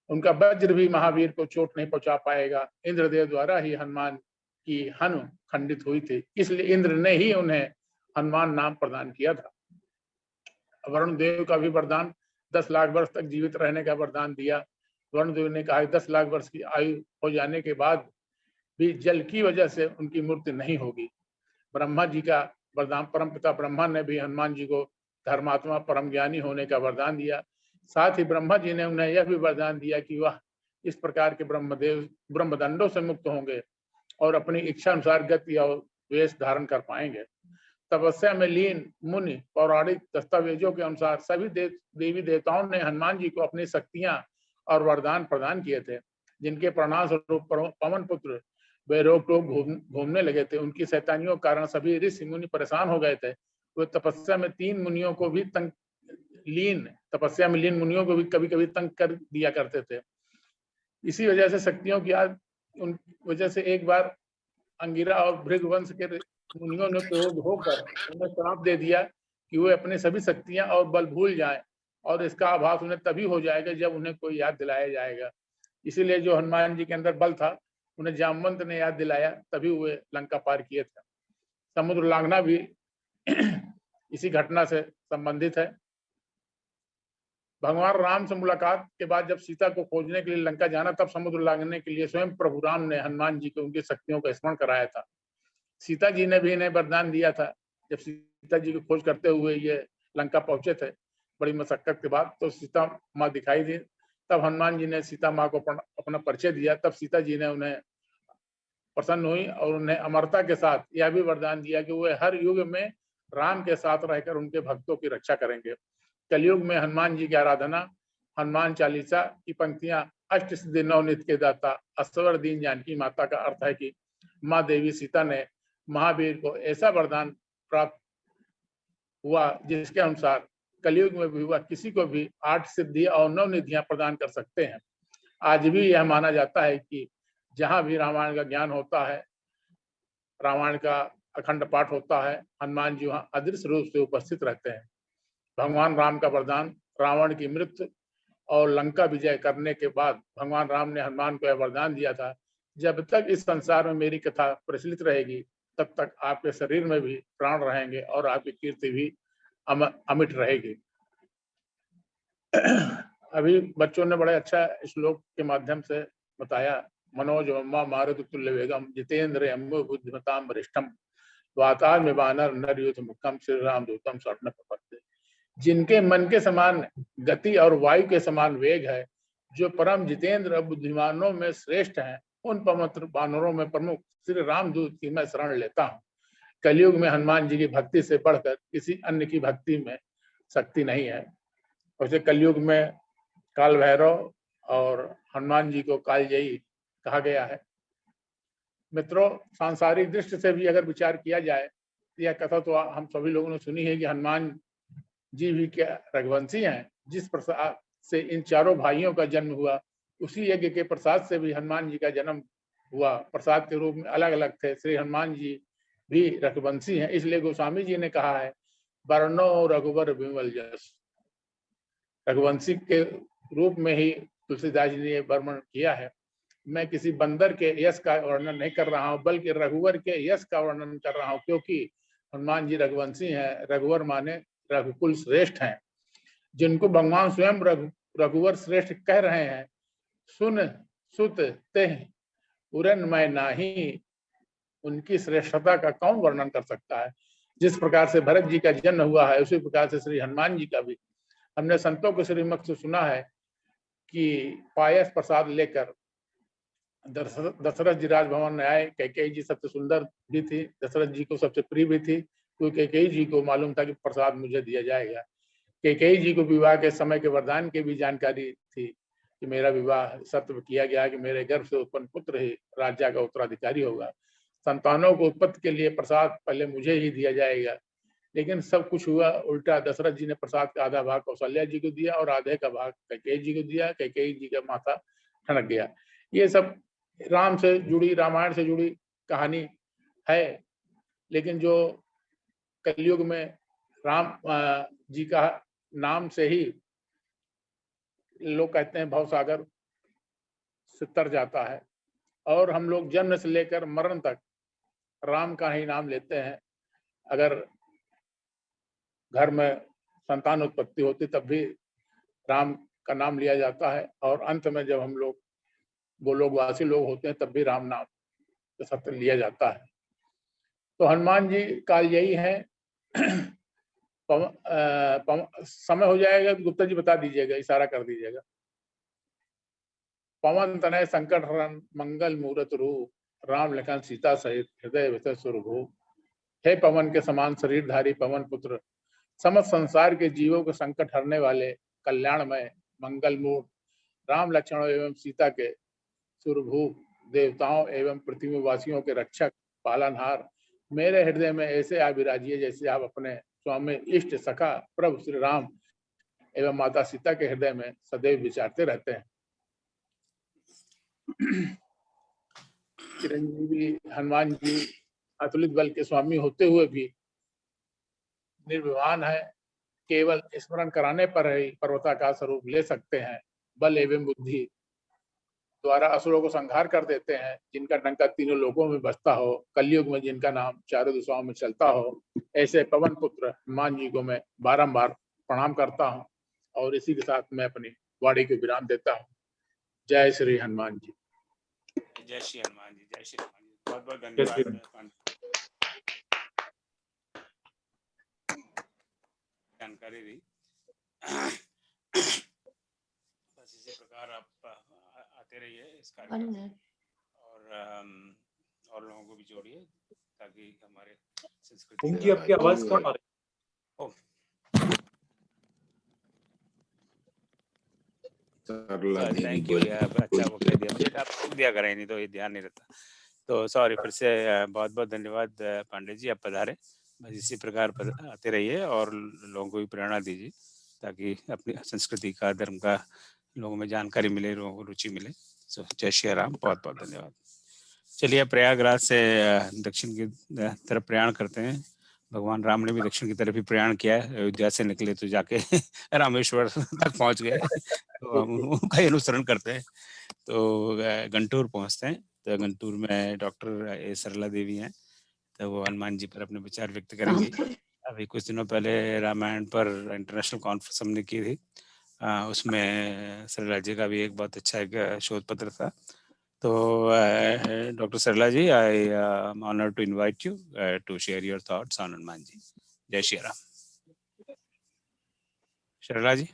[SPEAKER 15] उनका वज्र भी महावीर को चोट नहीं पहुंचा पाएगा। इंद्रदेव द्वारा ही हनुमान की हनु खंडित हुई थी, इसलिए इंद्र ने ही उन्हें हनुमान नाम प्रदान किया था। वरुण देव का भी वरदान, 10 लाख वर्ष तक जीवित रहने का वरदान दिया। वरुण देव ने कहा 10 लाख वर्ष की आयु हो जाने के बाद भी जल की वजह से उनकी मृत्यु नहीं होगी। ब्रह्मा जी का वरदान, परम पिता ब्रह्मा ने भी हनुमान जी को धर्मात्मा परम ज्ञानी होने का वरदान दिया। साथ ही ब्रह्मा जी ने उन्हें यह भी वरदान दिया कि वह इस प्रकार के ब्रह्मदंडों से मुक्त होंगे और अपनी इच्छा अनुसार गति और वेश धारण कर पाएंगे। तपस्या में लीन मुनि पौराणिक दस्तावेजों के अनुसार सभी देवी देवताओं ने हनुमान जी को अपनी शक्तियां और वरदान प्रदान किए थे, जिनके परिणाम स्वरूप पवन पुत्र बेरोक टोक घूमने लगे थे। उनकी शैतानियों के कारण सभी ऋषि मुनि परेशान हो गए थे। वे तपस्या में लीन मुनियों को भी कभी कभी तंग कर दिया करते थे। इसी वजह से शक्तियों की उन वजह से एक बार अंगिरा और भृगवंश के मुनियों ने क्रोध होकर उन्हें श्राप दे दिया कि वे अपनी सभी शक्तियां और बल भूल जाएं और इसका आभास उन्हें तभी हो जाएगा जब उन्हें कोई याद दिलाया जाएगा। इसीलिए जो हनुमान जी के अंदर बल था उन्हें जामवंत ने याद दिलाया, तभी वे लंका पार किए थे। समुद्र लांघना भी इसी घटना से संबंधित है। भगवान राम से मुलाकात के बाद जब सीता को खोजने के लिए लंका जाना, तब समुद्र लांघने के लिए स्वयं प्रभु राम ने हनुमान जी को उनकी शक्तियों का स्मरण कराया था। सीता जी ने भी इन्हें वरदान दिया था। जब सीता जी की खोज करते हुए ये लंका पहुंचे थे बड़ी मशक्कत के बाद, तो सीता माँ दिखाई दी। तब हनुमान जी ने सीता माँ को अपना परिचय दिया। तब सीता जी ने उन्हें प्रसन्न हुई और उन्हें अमरता के साथ यह भी वरदान दिया कि वे हर युग में राम के साथ रहकर उनके भक्तों की रक्षा करेंगे। कलयुग में हनुमान जी की आराधना, हनुमान चालीसा की पंक्तियां अष्ट सिद्धि नवनीत के दाता असवर दीन जानकी माता का अर्थ है कि माँ देवी सीता ने महावीर को ऐसा वरदान प्राप्त हुआ जिसके अनुसार कलयुग में भी वह किसी को भी 8 सिद्धि और 9 निधियां प्रदान कर सकते हैं। आज भी यह माना जाता है कि जहां भी रामायण का ज्ञान होता है, रामायण का अखंड पाठ होता है, हनुमान जी वहां अदृश्य रूप से उपस्थित रहते हैं। भगवान राम का वरदान, रावण की मृत्यु और लंका विजय करने के बाद भगवान राम ने हनुमान को यह वरदान दिया था, जब तक इस संसार में मेरी कथा प्रचलित रहेगी तब तक आपके शरीर में भी प्राण रहेंगे और आपकी कीर्ति भी अमिट रहेगी। अभी बच्चों ने बड़े अच्छा श्लोक के माध्यम से बताया। मनोज मम्मा मारुति तुल्य वेगम जितेंद्र अम्बु बुद्धिमताम वरिष्ठम वातार में वानर नर युद्ध मुक्तम श्री राम दूतम स्वर्ण प्रपत्ति। जिनके मन के समान गति और वायु के समान वेग है, जो परम जितेंद्र बुद्धिमानों में श्रेष्ठ हैं, उन पवित्र वानरों में प्रमुख श्री रामदूत की मैं शरण लेता हूँ। कलयुग में हनुमान जी की भक्ति से बढ़कर किसी अन्य की भक्ति में शक्ति नहीं है। वैसे कलयुग में काल भैरव और हनुमान जी को कालजयी कहा गया है। मित्रों, सांसारिक दृष्टि से भी अगर विचार किया जाए, यह कथा तो हम सभी लोगों ने सुनी है कि हनुमान जी भी क्या रघुवंशी हैं। जिस प्रसाद से इन चारों भाइयों का जन्म हुआ, उसी यज्ञ के प्रसाद से भी हनुमान जी का जन्म हुआ। प्रसाद के रूप में अलग अलग थे। श्री हनुमान जी भी रघुवंशी हैं। इसलिए गोस्वामी जी ने कहा है, वर्णो रघुवर विमल जस। रघुवंशी के रूप में ही तुलसीदास जी ने वर्णन किया है। मैं किसी बंदर के यश का वर्णन नहीं कर रहा हूँ, बल्कि रघुवर के यश का वर्णन कर रहा हूँ, क्योंकि हनुमान जी रघुवंशी हैं। रघुवर माने रघुकुल श्रेष्ठ हैं, जिनको भगवान स्वयं रघुवर श्रेष्ठ कह रहे हैं। सुन सुत तेह उरन मैं नाही, उनकी श्रेष्ठता का कौन वर्णन कर सकता है। जिस प्रकार से भरत जी का जन्म हुआ है, उसी प्रकार से श्री हनुमान जी का भी। हमने संतों के श्रीमुख से सुना है कि पायस प्रसाद लेकर दशरथ जी राजभवन में आए। कैकेयी जी सबसे सुंदर भी थी, दशरथ जी को सबसे प्रिय भी थी, क्योंकि कैकेयी जी को मालूम था कि प्रसाद मुझे दिया जाएगा। कैकेयी जी को विवाह के समय के वरदान की भी जानकारी थी कि मेरा विवाह सत्य किया गया कि मेरे गर्भ से उत्पन्न पुत्र ही राज्य का उत्तराधिकारी होगा। संतानों को उत्पत्ति के लिए प्रसाद पहले मुझे ही दिया जाएगा। लेकिन सब कुछ हुआ उल्टा। दशरथ जी ने प्रसाद का आधा भाग कौशल्या जी को दिया और आधे का भाग कैकेयी जी को दिया। कैकेयी जी का माथा ठनक गया। ये सब राम से जुड़ी, रामायण से जुड़ी कहानी है। लेकिन जो कलयुग में राम जी का नाम से ही लोग कहते हैं भवसागर से तर जाता है, और हम लोग जन्म से लेकर मरण तक राम का ही नाम लेते हैं। अगर घर में संतान उत्पत्ति होती तब भी राम का नाम लिया जाता है, और अंत में जब हम लोग गोलोकवासी लोग होते हैं तब भी राम नाम सत्य लिया जाता है। तो हनुमान जी काल यही है। समय हो जाएगा तो गुप्ता जी बता दीजिएगा, इशारा कर दीजिएगा। पवन तनय संकट हरण मंगल मूरत रूप, राम लखन सीता सहित हृदय विसर स्वरूप। हे पवन के समान शरीरधारी पवन पुत्र, समस्त संसार के जीवों के संकट हरने वाले कल्याणमय मंगल मूर्त राम लक्ष्मण एवं सीता के सुरभूप, देवताओं एवं पृथ्वी वासियों के रक्षक पालनहार, मेरे हृदय में ऐसे आप विराजिए जैसे आप अपने स्वामी इष्ट सखा प्रभु श्री राम एवं माता सीता के हृदय में सदैव विचारते रहते हैं। चिरंजीवी हनुमान जी अतुलित बल के स्वामी होते हुए भी निर्विवान है। केवल स्मरण कराने पर ही पर्वताकार स्वरूप ले सकते हैं। बल एवं बुद्धि द्वारा असुरों को संहार कर देते हैं। जिनका डंका तीनों लोकों में बजता हो, कलयुग में जिनका नाम चारों दिशाओं में चलता हो, ऐसे पवन पुत्र हनुमान जी को मैं बारंबार प्रणाम करता हूं, और इसी के साथ मैं अपनी वाणी को विराम देता हूं। जय श्री हनुमान जी।
[SPEAKER 1] जय श्री हनुमान जी। जय श्री हनुमान जी। बहुत बहुत धन्यवाद जानकारी दी। बस इसी प्रकार आप आते रहिए इस कार्यक्रम में, और लोगों को भी जोड़िए ताकि हमारे संस्कृति।
[SPEAKER 14] उनकी आपकी आवाज कम आ रही है।
[SPEAKER 1] थैंक यू यार, अच्छा वो कह दिया मुझे, आप दिया करें, नहीं तो ये ध्यान नहीं रहता। तो सॉरी, फिर से बहुत बहुत धन्यवाद पांडे जी, आप पधारे। बस इसी प्रकार आते रहिए और लोगों को भी प्रेरणा दीजिए ताकि अपनी संस्कृति का, धर्म का लोगों में जानकारी मिले, लोगों को रुचि मिले। सो जय श्री राम, बहुत बहुत धन्यवाद। चलिए प्रयागराज से दक्षिण की तरफ प्रयाण करते हैं। भगवान राम ने भी दक्षिण की तरफ ही प्रयाण किया है। अयोध्या से निकले तो जाके रामेश्वर तक पहुंच गए, तो हम उनका ही अनुसरण करते हैं। तो गंटूर पहुंचते हैं। तो गंटूर में डॉक्टर ए सरला देवी हैं, तो वो हनुमान जी पर अपने विचार व्यक्त करेंगे। अभी कुछ दिनों पहले रामायण पर इंटरनेशनल कॉन्फ्रेंस हमने की थी, उसमें सरला जी का भी एक बहुत अच्छा एक शोध पत्र था। तो doctor Sarla ji, I am honoured to invite you to share your thoughts on Hanuman ji. जय श्री राम। सरला जी।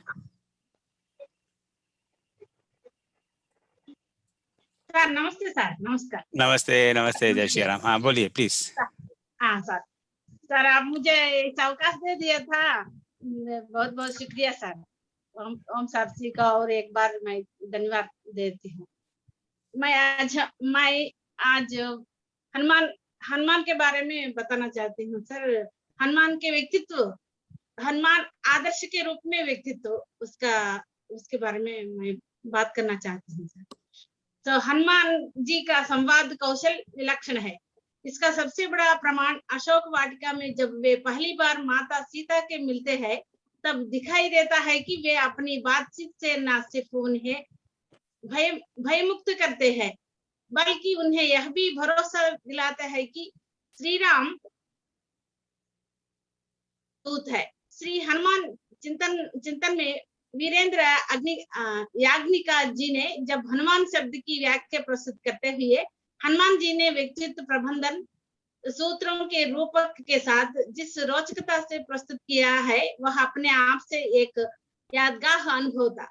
[SPEAKER 16] सर नमस्ते। सर नमस्कार।
[SPEAKER 1] नमस्ते नमस्ते। जय श्री राम। हाँ बोलिए प्लीज।
[SPEAKER 16] हाँ सर आप मुझे इस अवकाश दे दिया था, बहुत बहुत शुक्रिया सर। ओम साहब जी का और एक बार मैं धन्यवाद देती हूँ। मैं आज हनुमान के बारे में बताना चाहती हूँ सर। हनुमान के व्यक्तित्व, हनुमान आदर्श के रूप में व्यक्तित्व, उसके बारे में मैं बात करना चाहती हूँ सर। तो हनुमान जी का संवाद कौशल विलक्षण है। इसका सबसे बड़ा प्रमाण अशोक वाटिका में जब वे पहली बार माता सीता के मिलते हैं, तब दिखाई देता है कि वे अपनी बातचीत से न सिर्फ उन्हें भय मुक्त करते हैं, बल्कि उन्हें यह भी भरोसा दिलाता है कि श्री राम दूत है। श्री हनुमान चिंतन में वीरेंद्र याज्ञनिका जी ने जब हनुमान शब्द की व्याख्या प्रस्तुत करते हुए हनुमान जी ने व्यक्तित्व प्रबंधन सूत्रों के रूपक के साथ जिस रोचकता से प्रस्तुत किया है वह अपने आप से एक यादगार अनुभव था।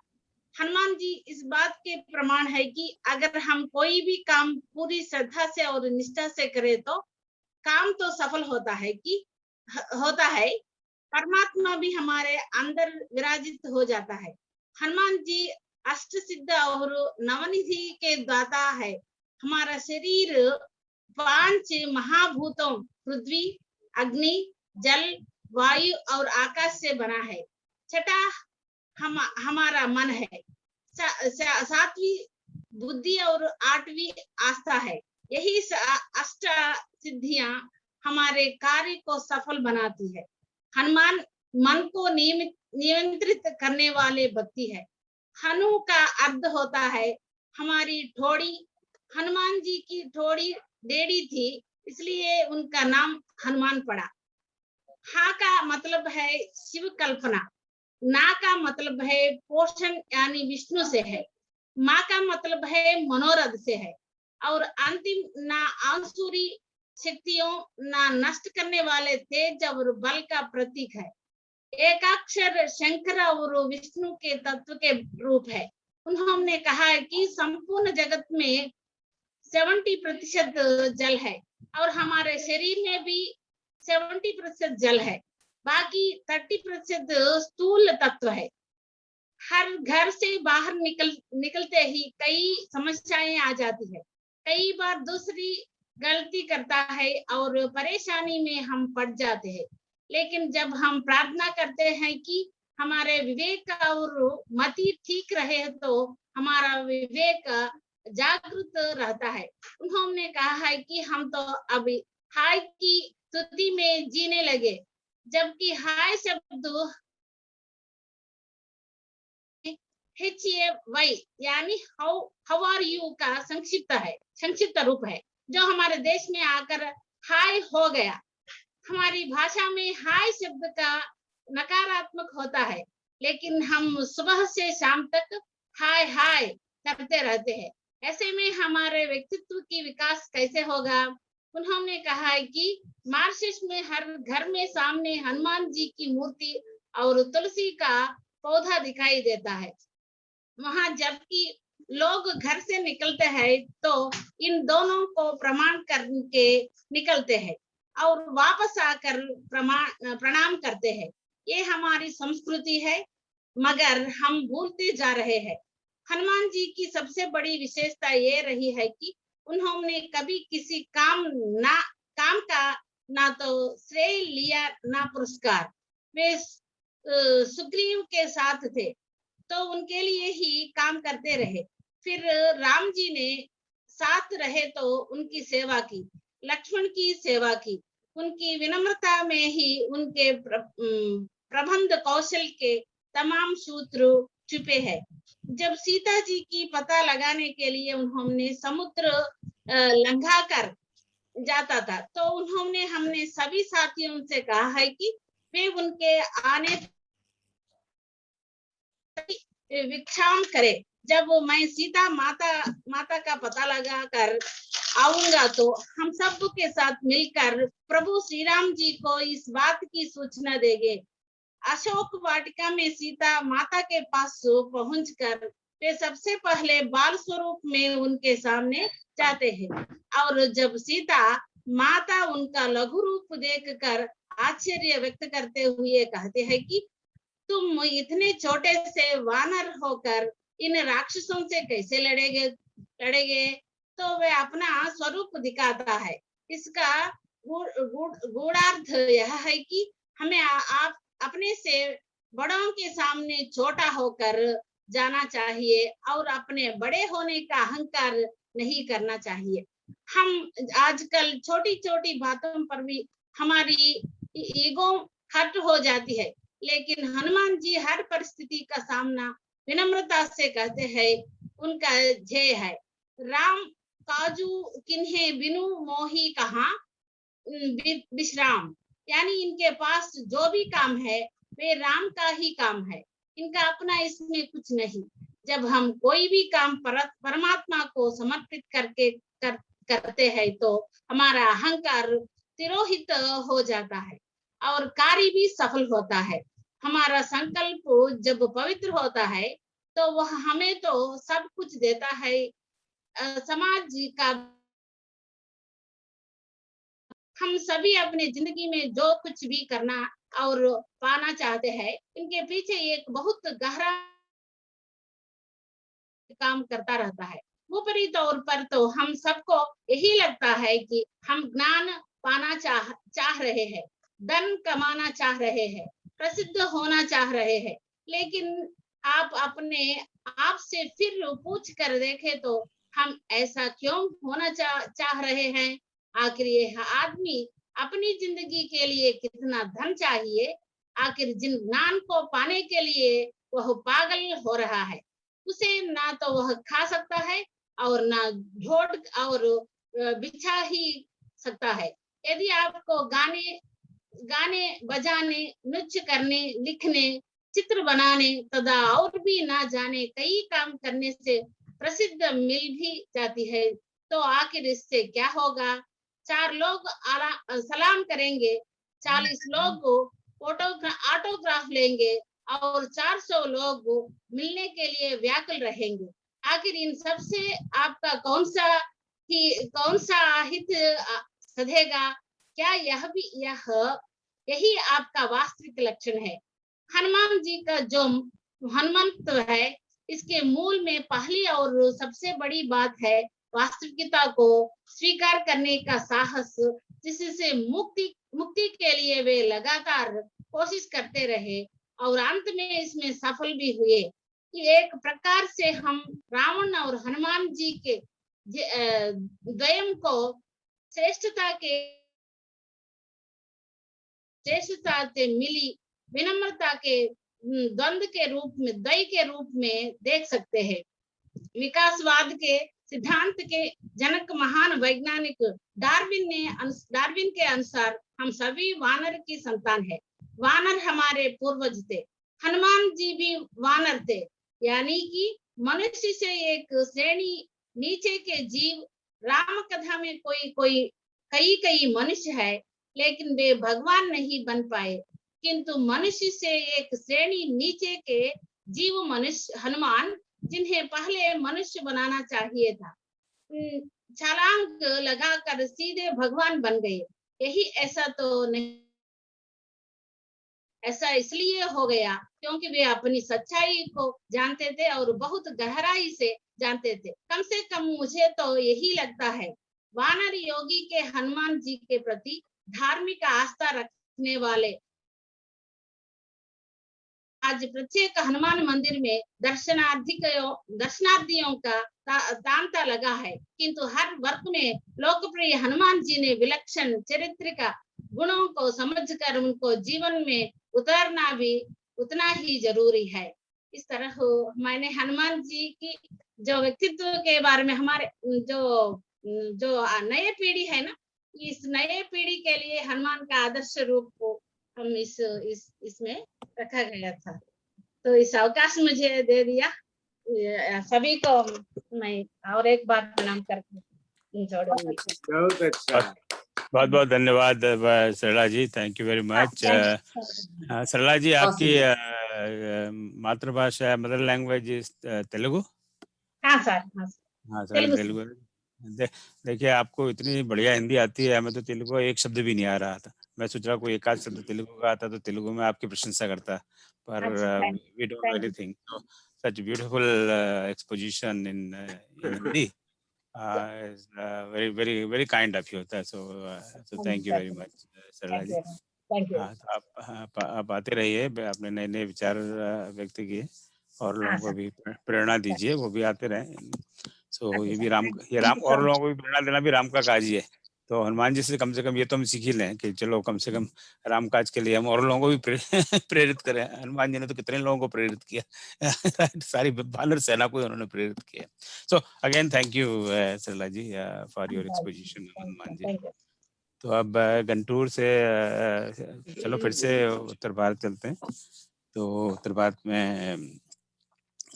[SPEAKER 16] हनुमान जी इस बात के प्रमाण है कि अगर हम कोई भी काम पूरी श्रद्धा से और निष्ठा से करें तो काम तो सफल होता है, परमात्मा भी हमारे अंदर विराजित हो जाता है। हनुमान जी अष्ट सिद्ध और नवनिधि के दाता है। हमारा शरीर 5 महाभूतों पृथ्वी, अग्नि, जल, वायु और आकाश से बना है। छठा हमारा मन है। 7वीं बुद्धि और 8वीं आस्था है। यही 8 सिद्धियां हमारे कार्य को सफल बनाती है। हनुमान मन को नियंत्रित करने वाले व्यक्ति है। हनु का अर्थ होता है हमारी ठोड़ी। हनुमान जी की ठोड़ी टेढ़ी थी, इसलिए उनका नाम हनुमान पड़ा। हा का मतलब है शिव कल्पना। ना का मतलब है पोषण यानी विष्णु से है। माँ का मतलब है मनोरथ से है। और अंतिम ना आसुरी शक्तियों ना नष्ट करने वाले तेज और बल का प्रतीक है। एकाक्षर शंकर और विष्णु के तत्व के रूप है। उन्होंने कहा है कि संपूर्ण जगत में 70% जल है और हमारे शरीर में भी 70% जल है, बाकी 30% स्थूल तत्व है। हर घर से बाहर निकलते ही कई समस्याएं आ जाती है। कई बार दूसरी गलती करता है और परेशानी में हम पड़ जाते हैं। लेकिन जब हम प्रार्थना करते हैं कि हमारे विवेक और मति ठीक रहे तो हमारा विवेक जागृत रहता है। उन्होंने कहा है कि हम तो अभी हाय की स्तुति में जीने लगे, जबकि हाय शब्द HAY यानी हाउ आर यू का संक्षिप्त रूप है, जो हमारे देश में आकर हाय हो गया। हमारी भाषा में हाय शब्द का नकारात्मक होता है, लेकिन हम सुबह से शाम तक हाय हाय करते रहते हैं। ऐसे में हमारे व्यक्तित्व की विकास कैसे होगा? उन्होंने कहा है कि मार्क्सिस में हर घर में सामने हनुमान जी की मूर्ति और तुलसी का पौधा दिखाई देता है। वहां जबकि लोग घर से निकलते हैं तो इन दोनों को प्रणाम करके निकलते हैं और वापस आकर प्रणाम करते हैं। ये हमारी संस्कृति है, मगर हम भूलते जा रहे हैं। हनुमान जी की सबसे बड़ी विशेषता ये रही है कि उन्होंने कभी किसी काम का ना तो श्रेय लिया ना पुरस्कार। वे सुग्रीव के साथ थे तो उनके लिए ही काम करते रहे। फिर राम जी ने साथ रहे तो उनकी सेवा की, लक्ष्मण की सेवा की। उनकी विनम्रता में ही उनके प्रबंध कौशल के तमाम सूत्र छुपे हैं। जब सीता जी की पता लगाने के लिए उन्होंने समुद्र लंघा कर जाता था तो उन्होंने हमने सभी साथियों से कहा है कि वे उनके आने विक्षाम करे। जब मैं सीता माता का पता लगा कर आऊंगा तो हम सब के साथ मिलकर प्रभु श्री राम जी को इस बात की सूचना देंगे। अशोक वाटिका में सीता माता के पास पहुंचकर वे सबसे पहले बाल स्वरूप में उनके सामने जाते हैं और जब सीता माता उनका लघु रूप देखकर आश्चर्य व्यक्त करते हुए कहते हैं कि तुम इतने छोटे से वानर होकर इन राक्षसों से कैसे लड़ेगे? तो वे अपना स्वरूप दिखाता है। इसका गूढ़ार्थ यह है कि हमें आप अपने से बड़ों के सामने छोटा होकर जाना चाहिए और अपने बड़े होने का अहंकार नहीं करना चाहिए। हम आजकल छोटी छोटी बातों पर भी हमारी ईगो हर्ट हो जाती है, लेकिन हनुमान जी हर परिस्थिति का सामना विनम्रता से करते हैं। उनका ध्येय है राम काजू किन्हे बिनु मोही कहाँ विश्राम, यानी इनके पास जो भी काम है वे राम का ही काम है, इनका अपना इसमें कुछ नहीं। जब हम कोई भी काम परमात्मा को समर्पित करते हैं तो हमारा अहंकार तिरोहित हो जाता है और कार्य भी सफल होता है। हमारा संकल्प जब पवित्र होता है तो वह हमें तो सब कुछ देता है। समाज का हम सभी अपने जिंदगी में जो कुछ भी करना और पाना चाहते हैं, इनके पीछे एक बहुत गहरा काम करता रहता है। ऊपरी तौर पर तो हम सबको यही लगता है कि हम ज्ञान पाना चाह रहे हैं, धन कमाना चाह रहे हैं, प्रसिद्ध होना चाह रहे हैं, लेकिन आप अपने आप से फिर पूछ कर देखें तो हम ऐसा क्यों होना चाह रहे हैं? आखिर यह आदमी अपनी जिंदगी के लिए कितना धन चाहिए? आखिर जिन ज्ञान को पाने के लिए वह पागल हो रहा है, उसे ना तो वह खा सकता है और ना ढोड़ और बिछा ही सकता है। यदि आपको गाने बजाने, नृत्य करने, लिखने, चित्र बनाने तथा और भी ना जाने कई काम करने से प्रसिद्ध मिल भी जाती है, तो आखिर इससे क्या होगा? 4 लोग सलाम करेंगे, 40 लोग ऑटोग्राफ लेंगे और 400 लोग मिलने के लिए व्याकुल रहेंगे। आखिर इन सब से आपका कौन सा हित सधेगा? क्या यही आपका वास्तविक लक्षण है? हनुमान जी का जो हनुमंत है, इसके मूल में पहली और सबसे बड़ी बात है वास्तविकता को स्वीकार करने का साहस, जिससे मुक्ति के लिए वे लगातार कोशिश करते रहे और अंत में इसमें सफल भी हुए। कि एक प्रकार से हम रावण और हनुमान जी के द्वयम को श्रेष्ठता से मिली विनम्रता के द्वंद्व के रूप में, द्वय के रूप में देख सकते हैं। विकासवाद के सिद्धांत के जनक महान वैज्ञानिक डार्विन के अनुसार हम सभी वानर की संतान है। वानर हमारे पूर्वज थे, हनुमान जी भी वानर थे, यानी कि मनुष्य से एक श्रेणी नीचे के जीव। राम कथा में कई मनुष्य है, लेकिन वे भगवान नहीं बन पाए, किंतु मनुष्य से एक श्रेणी नीचे के जीव मनुष्य हनुमान, जिन्हें पहले मनुष्य बनाना चाहिए था, छलांग लगाकर सीधे भगवान बन गए। यही ऐसा तो नहीं, ऐसा इसलिए हो गया क्योंकि वे अपनी सच्चाई को जानते थे और बहुत गहराई से जानते थे। कम से कम मुझे तो यही लगता है वानर योगी के हनुमान जी के प्रति धार्मिक आस्था रखने वाले आज प्रत्येक हनुमान मंदिर में दर्शनार्थियों का तांता लगा है, किंतु हर वर्ग में लोकप्रिय हनुमान जी ने विलक्षण चरित्र का गुणों को समझकर उनको जीवन में उतारना भी उतना ही जरूरी है। इस तरह मैंने हनुमान जी की जो व्यक्तित्व के बारे में हमारे जो नए पीढ़ी है ना, इस नए पीढ़ी के लिए हनुमान का आदर्श रूप को हम इसमें रखा गया था। तो इस अवकाश मुझे दे दिया, सभी को मैं और एक बार प्रणाम करके जोड़ूंगी।
[SPEAKER 7] बहुत अच्छा,
[SPEAKER 1] बहुत बहुत धन्यवाद सरला जी, थैंक यू वेरी मच। सरला जी, आपकी मातृभाषा मदर लैंग्वेज तेलुगु?
[SPEAKER 16] हाँ सर,
[SPEAKER 1] हाँ सर, तेलुगु। देखिए, आपको इतनी बढ़िया हिंदी आती है, हमें तो तेलुगु एक शब्द भी नहीं आ रहा था। मैं सोच रहा कोई एक आध शब्द तेलुगु का आता तो तेलुगु में आपकी प्रशंसा करता, पर we don't know anything. Such beautiful exposition in Hindi, very kind of you, so thank you very much Sarla ji. हाँ, तो आप आते रहिए, अपने नए नए विचार व्यक्त किए और लोगों को भी प्रेरणा दीजिए, वो भी आते रहें। सो ये राम और लोगों को भी प्रेरणा देना भी राम का काज ही है। तो हनुमान जी से कम ये तो हम सीख ही लें कि चलो कम से कम राम काज के लिए हम और लोगों को भी प्रेरित करें। हनुमान जी ने तो कितने लोगों को प्रेरित किया सारी वानर सेना को उन्होंने प्रेरित किया। So again thank you Sarla ji for your exposition Hanuman ji. तो अब गंटूर से चलो फिर से उत्तर भारत चलते हैं। तो उत्तर भारत में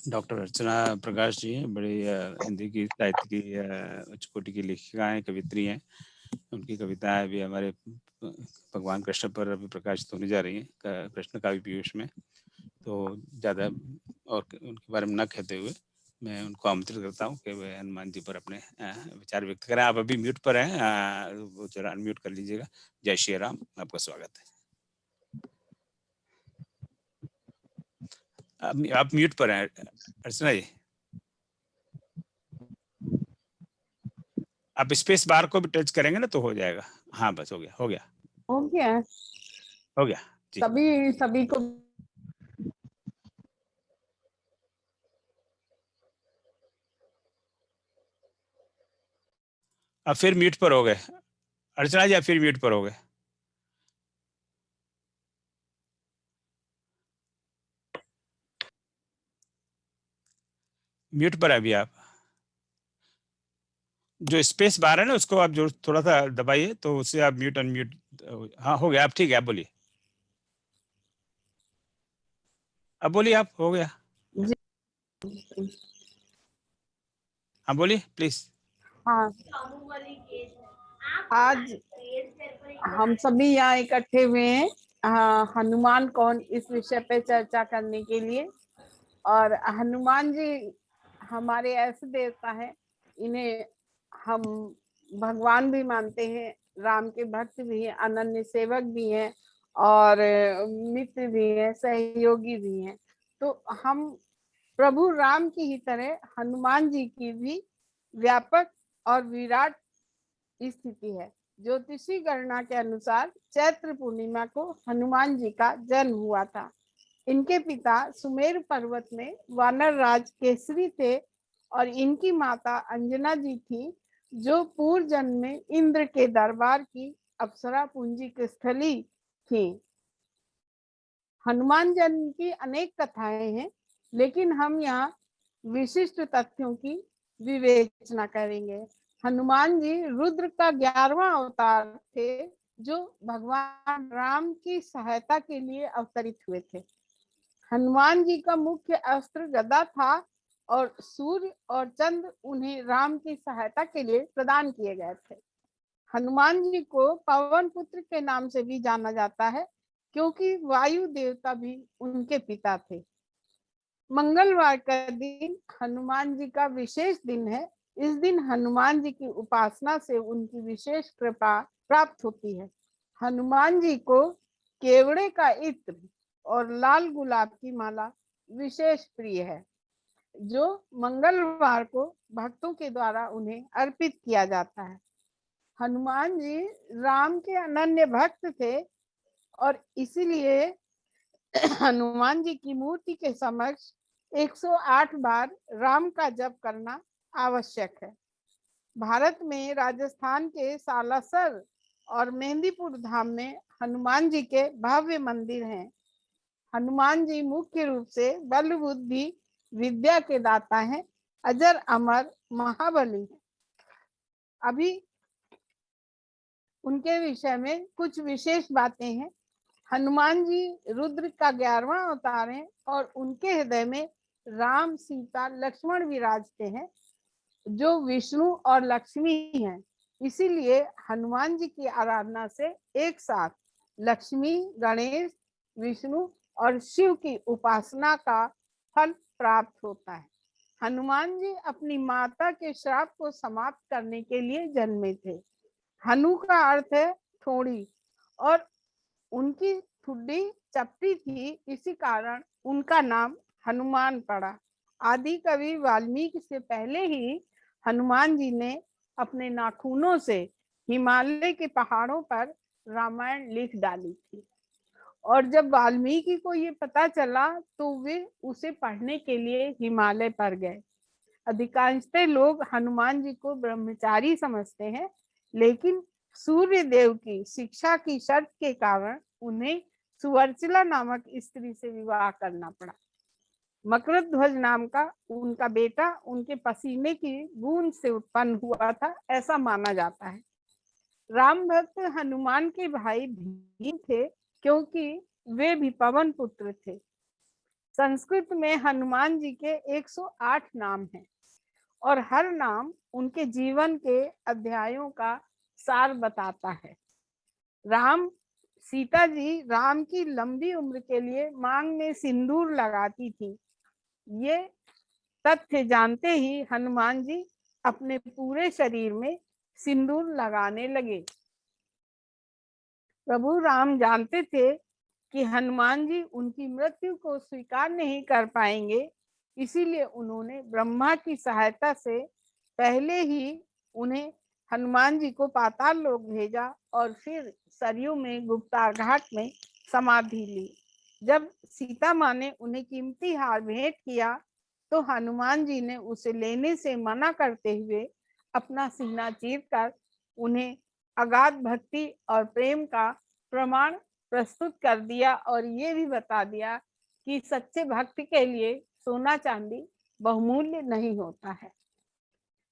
[SPEAKER 1] डॉक्टर अर्चना प्रकाश जी हैं, बड़ी हिंदी की साहित्य की उच्च कोटि की लेखिका हैं, कवित्री हैं। उनकी कविताएं भी हमारे भगवान कृष्ण पर अभी प्रकाशित होने जा रही हैं, कृष्ण काव्य पीयूष में। तो ज़्यादा और उनके बारे में न कहते हुए मैं उनको आमंत्रित करता हूँ कि वे हनुमान जी पर अपने विचार व्यक्त करें। आप अभी म्यूट पर हैं, वो जरा अनम्यूट कर लीजिएगा। जय श्री राम, आपका स्वागत है। आप म्यूट पर हैं अर्चना जी। आप स्पेस बार को भी टच करेंगे ना तो हो जाएगा। हाँ बस हो गया
[SPEAKER 11] हो गया
[SPEAKER 1] जी।
[SPEAKER 11] सभी को
[SPEAKER 1] अब फिर म्यूट पर हो गए अर्चना जी, आप फिर म्यूट पर हो गए। म्यूट पर अभी आप जो स्पेस बार है ना उसको आप जो थोड़ा सा दबाइए तो उससे आप म्यूट अनम्यूट। हाँ हो गया, आप ठीक है, आप बोलिए। अब बोलिए, आप हो गया। हाँ बोलिए प्लीज।
[SPEAKER 11] हाँ, आज हम सभी यहाँ इकट्ठे हुए हैं हनुमान कौन इस विषय पे चर्चा करने के लिए। और हनुमान जी हमारे ऐसे देवता हैं, इन्हें हम भगवान भी मानते हैं, राम के भक्त भी हैं, अनन्य सेवक भी हैं और मित्र भी हैं, सहयोगी भी हैं। तो हम प्रभु राम की ही तरह हनुमान जी की भी व्यापक और विराट स्थिति है। ज्योतिषी गणना के अनुसार चैत्र पूर्णिमा को हनुमान जी का जन्म हुआ था। इनके पिता सुमेर पर्वत में वानर राज केसरी थे और इनकी माता अंजना जी थी, जो पूर्व जन्म में इंद्र के दरबार की अप्सरा पुंजिक स्थली थी। हनुमान जन्म की अनेक कथाएं हैं, लेकिन हम यहाँ विशिष्ट तथ्यों की विवेचना करेंगे। हनुमान जी रुद्र का 11वां अवतार थे, जो भगवान राम की सहायता के लिए अवतरित हुए थे। हनुमान जी का मुख्य अस्त्र गदा था और सूर्य और चंद्र उन्हें राम की सहायता के लिए प्रदान किए गए थे। हनुमान जी को पवन पुत्र के नाम से भी जाना जाता है, क्योंकि वायु देवता भी उनके पिता थे। मंगलवार का दिन हनुमान जी का विशेष दिन है। इस दिन हनुमान जी की उपासना से उनकी विशेष कृपा प्राप्त होती है। हनुमान जी को केवड़े का इत्र और लाल गुलाब की माला विशेष प्रिय है, जो मंगलवार को भक्तों के द्वारा उन्हें अर्पित किया जाता है। हनुमान जी राम के अनन्य भक्त थे और इसीलिए हनुमान जी की मूर्ति के समक्ष 108 बार राम का जप करना आवश्यक है। भारत में राजस्थान के सालासर और मेहंदीपुर धाम में हनुमान जी के भव्य मंदिर हैं। हनुमान जी मुख्य रूप से बल बुद्धि विद्या के दाता हैं, अजर अमर महाबली हैं। अभी उनके विषय में कुछ विशेष बातें हैं। हनुमान जी रुद्र का 11वां अवतार है और उनके हृदय में राम, सीता, लक्ष्मण विराजते हैं, जो विष्णु और लक्ष्मी हैं। इसीलिए हनुमान जी की आराधना से एक साथ लक्ष्मी, गणेश, विष्णु और शिव की उपासना का फल प्राप्त होता है। हनुमान जी अपनी माता के श्राप को समाप्त करने के लिए जन्मे थे। हनु का अर्थ है थोड़ी और उनकी ठुड्डी चपटी थी, इसी कारण उनका नाम हनुमान पड़ा। आदि कवि वाल्मीकि से पहले ही हनुमान जी ने अपने नाखूनों से हिमालय के पहाड़ों पर रामायण लिख डाली थी और जब वाल्मीकि को ये पता चला तो वे उसे पढ़ने के लिए हिमालय पर गए। अधिकांशतः लोग हनुमान जी को ब्रह्मचारी समझते हैं, लेकिन सूर्य देव की शिक्षा की शर्त के कारण उन्हें सुवर्चला नामक स्त्री से विवाह करना पड़ा। मकरध्वज नाम का उनका बेटा उनके पसीने की बूंद से उत्पन्न हुआ था, ऐसा माना जाता है। राम भक्त हनुमान के भाई भीम थे, क्योंकि वे भी पवन पुत्र थे। संस्कृत में हनुमान जी के 108 नाम हैं और हर नाम उनके जीवन के अध्यायों का सार बताता है। सीता जी राम की लंबी उम्र के लिए मांग में सिंदूर लगाती थी। ये तथ्य जानते ही हनुमान जी अपने पूरे शरीर में सिंदूर लगाने लगे। प्रभु राम जानते थे कि हनुमान जी उनकी मृत्यु को स्वीकार नहीं कर पाएंगे, इसीलिए उन्होंने ब्रह्मा की सहायता से पहले ही उन्हें हनुमान जी को पाताल लोक भेजा और फिर सरयू में गुप्ता घाट में समाधि ली। जब सीता माँ ने उन्हें कीमती हार भेंट किया तो हनुमान जी ने उसे लेने से मना करते हुए अपना सीना चीरकर उन्हें अगाध भक्ति और प्रेम का प्रमाण प्रस्तुत कर दिया और ये भी बता दिया कि सच्चे भक्त के लिए सोना चांदी बहुमूल्य नहीं होता है।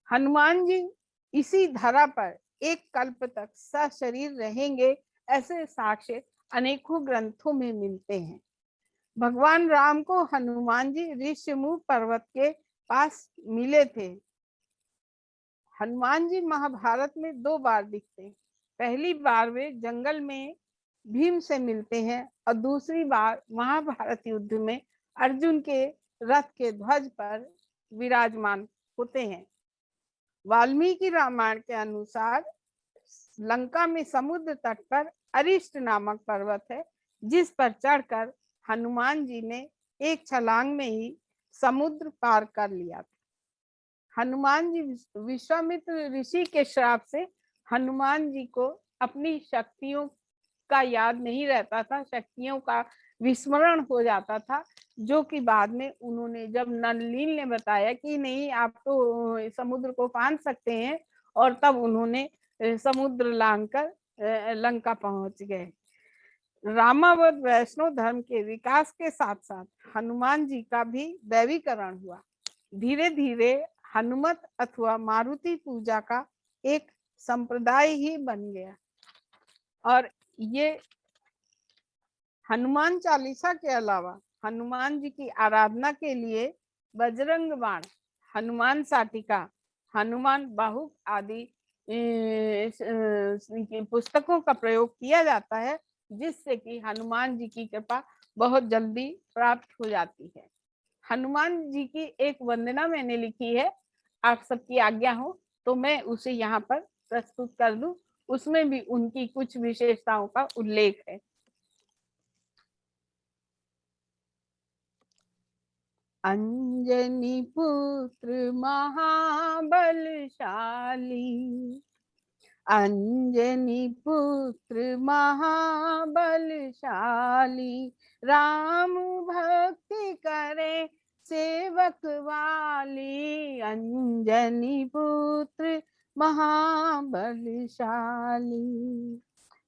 [SPEAKER 11] हनुमान जी इसी धरा पर एक कल्प तक सशरीर रहेंगे, ऐसे साक्ष्य अनेकों ग्रंथों में मिलते हैं। भगवान राम को हनुमान जी ऋषिमुख पर्वत के पास मिले थे। हनुमान जी महाभारत में 2 बार दिखते हैं। पहली बार वे जंगल में भीम से मिलते हैं और दूसरी बार महाभारत युद्ध में अर्जुन के रथ के ध्वज पर विराजमान होते हैं। वाल्मीकि रामायण के अनुसार लंका में समुद्र तट पर अरिष्ट नामक पर्वत है, जिस पर चढ़कर हनुमान जी ने एक छलांग में ही समुद्र पार कर लिया था। हनुमान जी विश्वामित्र ऋषि के श्राप से हनुमान जी को अपनी शक्तियों का याद नहीं रहता था, शक्तियों का विस्मरण हो जाता था, जो कि बाद में उन्होंने जब नलिन ने बताया कि नहीं आप तो समुद्र को फांद सकते हैं, और तब उन्होंने समुद्र लांघकर लंका पहुंच गए। रामावत वैष्णव धर्म के विकास के साथ साथ हनुमान जी का भी दैवीकरण हुआ। धीरे धीरे हनुमत अथवा मारुति पूजा का एक संप्रदाय ही बन गया और ये हनुमान चालीसा के अलावा हनुमान जी की आराधना के लिए बजरंग बाण, हनुमान साटिका, हनुमान बाहुक आदि पुस्तकों का प्रयोग किया जाता है, जिससे कि हनुमान जी की कृपा बहुत जल्दी प्राप्त हो जाती है। हनुमान जी की एक वंदना मैंने लिखी है, आप सबकी आज्ञा हो तो मैं उसे यहाँ पर प्रस्तुत कर दूं। उसमें भी उनकी कुछ विशेषताओं का उल्लेख है। अंजनी पुत्र महाबलशाली, अंजनी पुत्र महाबलशाली, राम भक्ति करे सेवक वाली, अंजनी पुत्र महाबलशाली।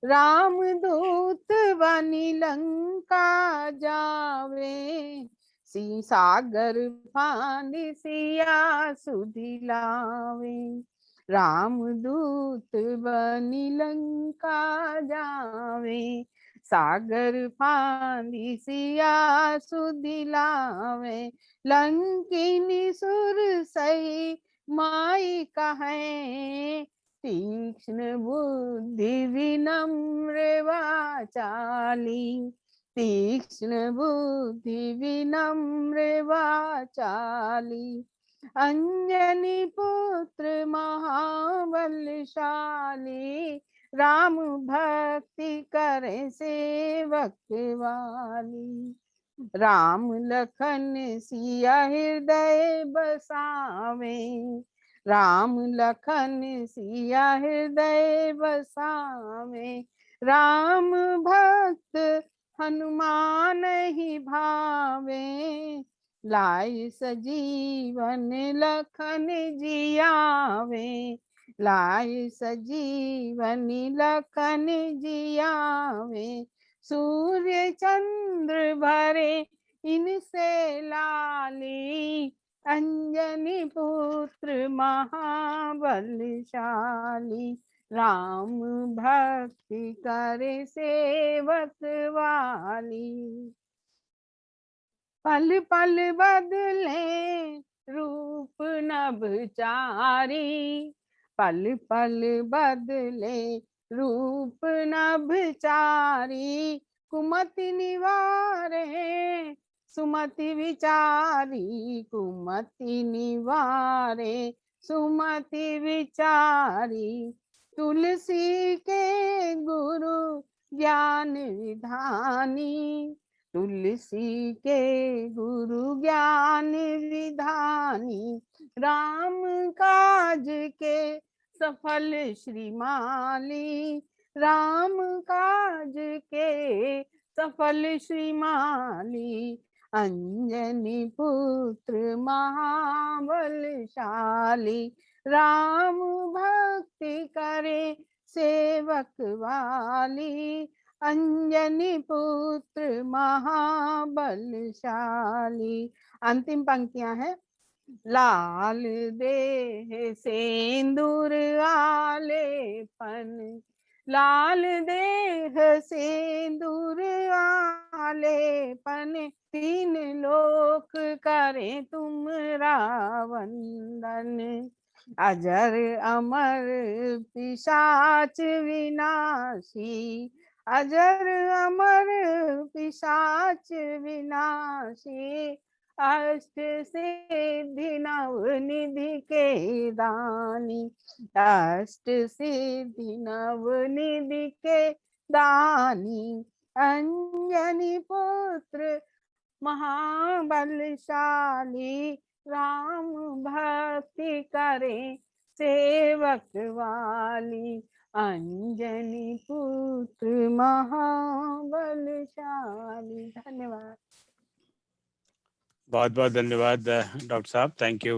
[SPEAKER 11] राम दूत बनी लंका जावे, सी सागर फांदी सिया सुधिलावे, राम दूत बनी लंका जावे, सागर फांदी सिया सुधिलावे, लंकिनी सुर सही माई कहे, तीक्ष्ण बुद्धि विनम्र वाचाली, तीक्ष्ण बुद्धि विनम्र वाचाली, अंजनी पुत्र महाबलशाली, राम भक्ति करे सेवक वाली, राम लखन सिया हृदय बसावे, राम लखन सिया हृदय बसावे, राम भक्त हनुमान ही भावे, लाई सजीवन लखन जियावे, लाए सजीवनी लखन जियावे, सूर्य चंद्र भरे इनसे लाली, अंजनी पुत्र महाबलशाली, राम भक्ति करे सेवक वाली। पल पल बदले रूप नभचारी, पल पल बदले रूप नभचारी, कुमति निवारे सुमति विचारी, कुमति निवारे सुमति विचारी, तुलसी के गुरु ज्ञान विधानी, तुलसी के गुरु ज्ञान विधानी, राम काज के सफल श्रीमाली, राम काज के सफल श्रीमाली, अंजनी पुत्र महाबलशाली, राम भक्ति करे सेवक वाली, अंजनी पुत्र महाबलशाली। अंतिम पंक्तियां हैं। लाल देह सिंदूर आलेपन, लाल देह सिंदूर आलेपन, तीन लोक करे तुमरा वंदन, अजर अमर पिशाच विनाशी, अजर अमर पिशाच विनाशी, अष्ट सिद्धि नवनिधि के दानी, अष्ट सिद्धि नवनिधि के दानी, अंजनी पुत्र महाबलशाली, राम भक्ति करे सेवक वाली, अंजनी पुत्र महाबलशाली। धन्यवाद।
[SPEAKER 1] बहुत बहुत धन्यवाद डॉक्टर साहब, थैंक यू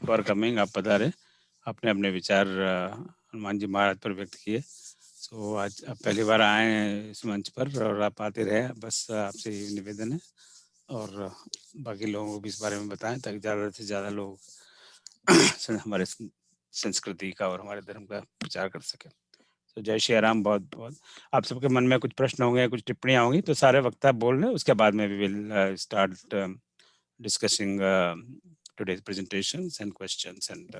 [SPEAKER 1] फॉर कमिंग। आप पधारे, आपने अपने विचार हनुमान जी महाराज पर व्यक्त किए। सो आज आप पहली बार आए इस मंच पर और आप आते रहे, बस आपसे ये निवेदन है और बाकी लोगों को भी इस बारे में बताएं ताकि ज़्यादा से ज़्यादा लोग हमारे संस्कृति का और हमारे धर्म का प्रचार कर सके। तो जय श्री राम। बहुत बहुत आप सबके मन में कुछ प्रश्न होंगे, कुछ टिप्पणियाँ होंगी तो सारे वक्ता बोल रहे, उसके बाद में we will start discussing today's presentations and questions and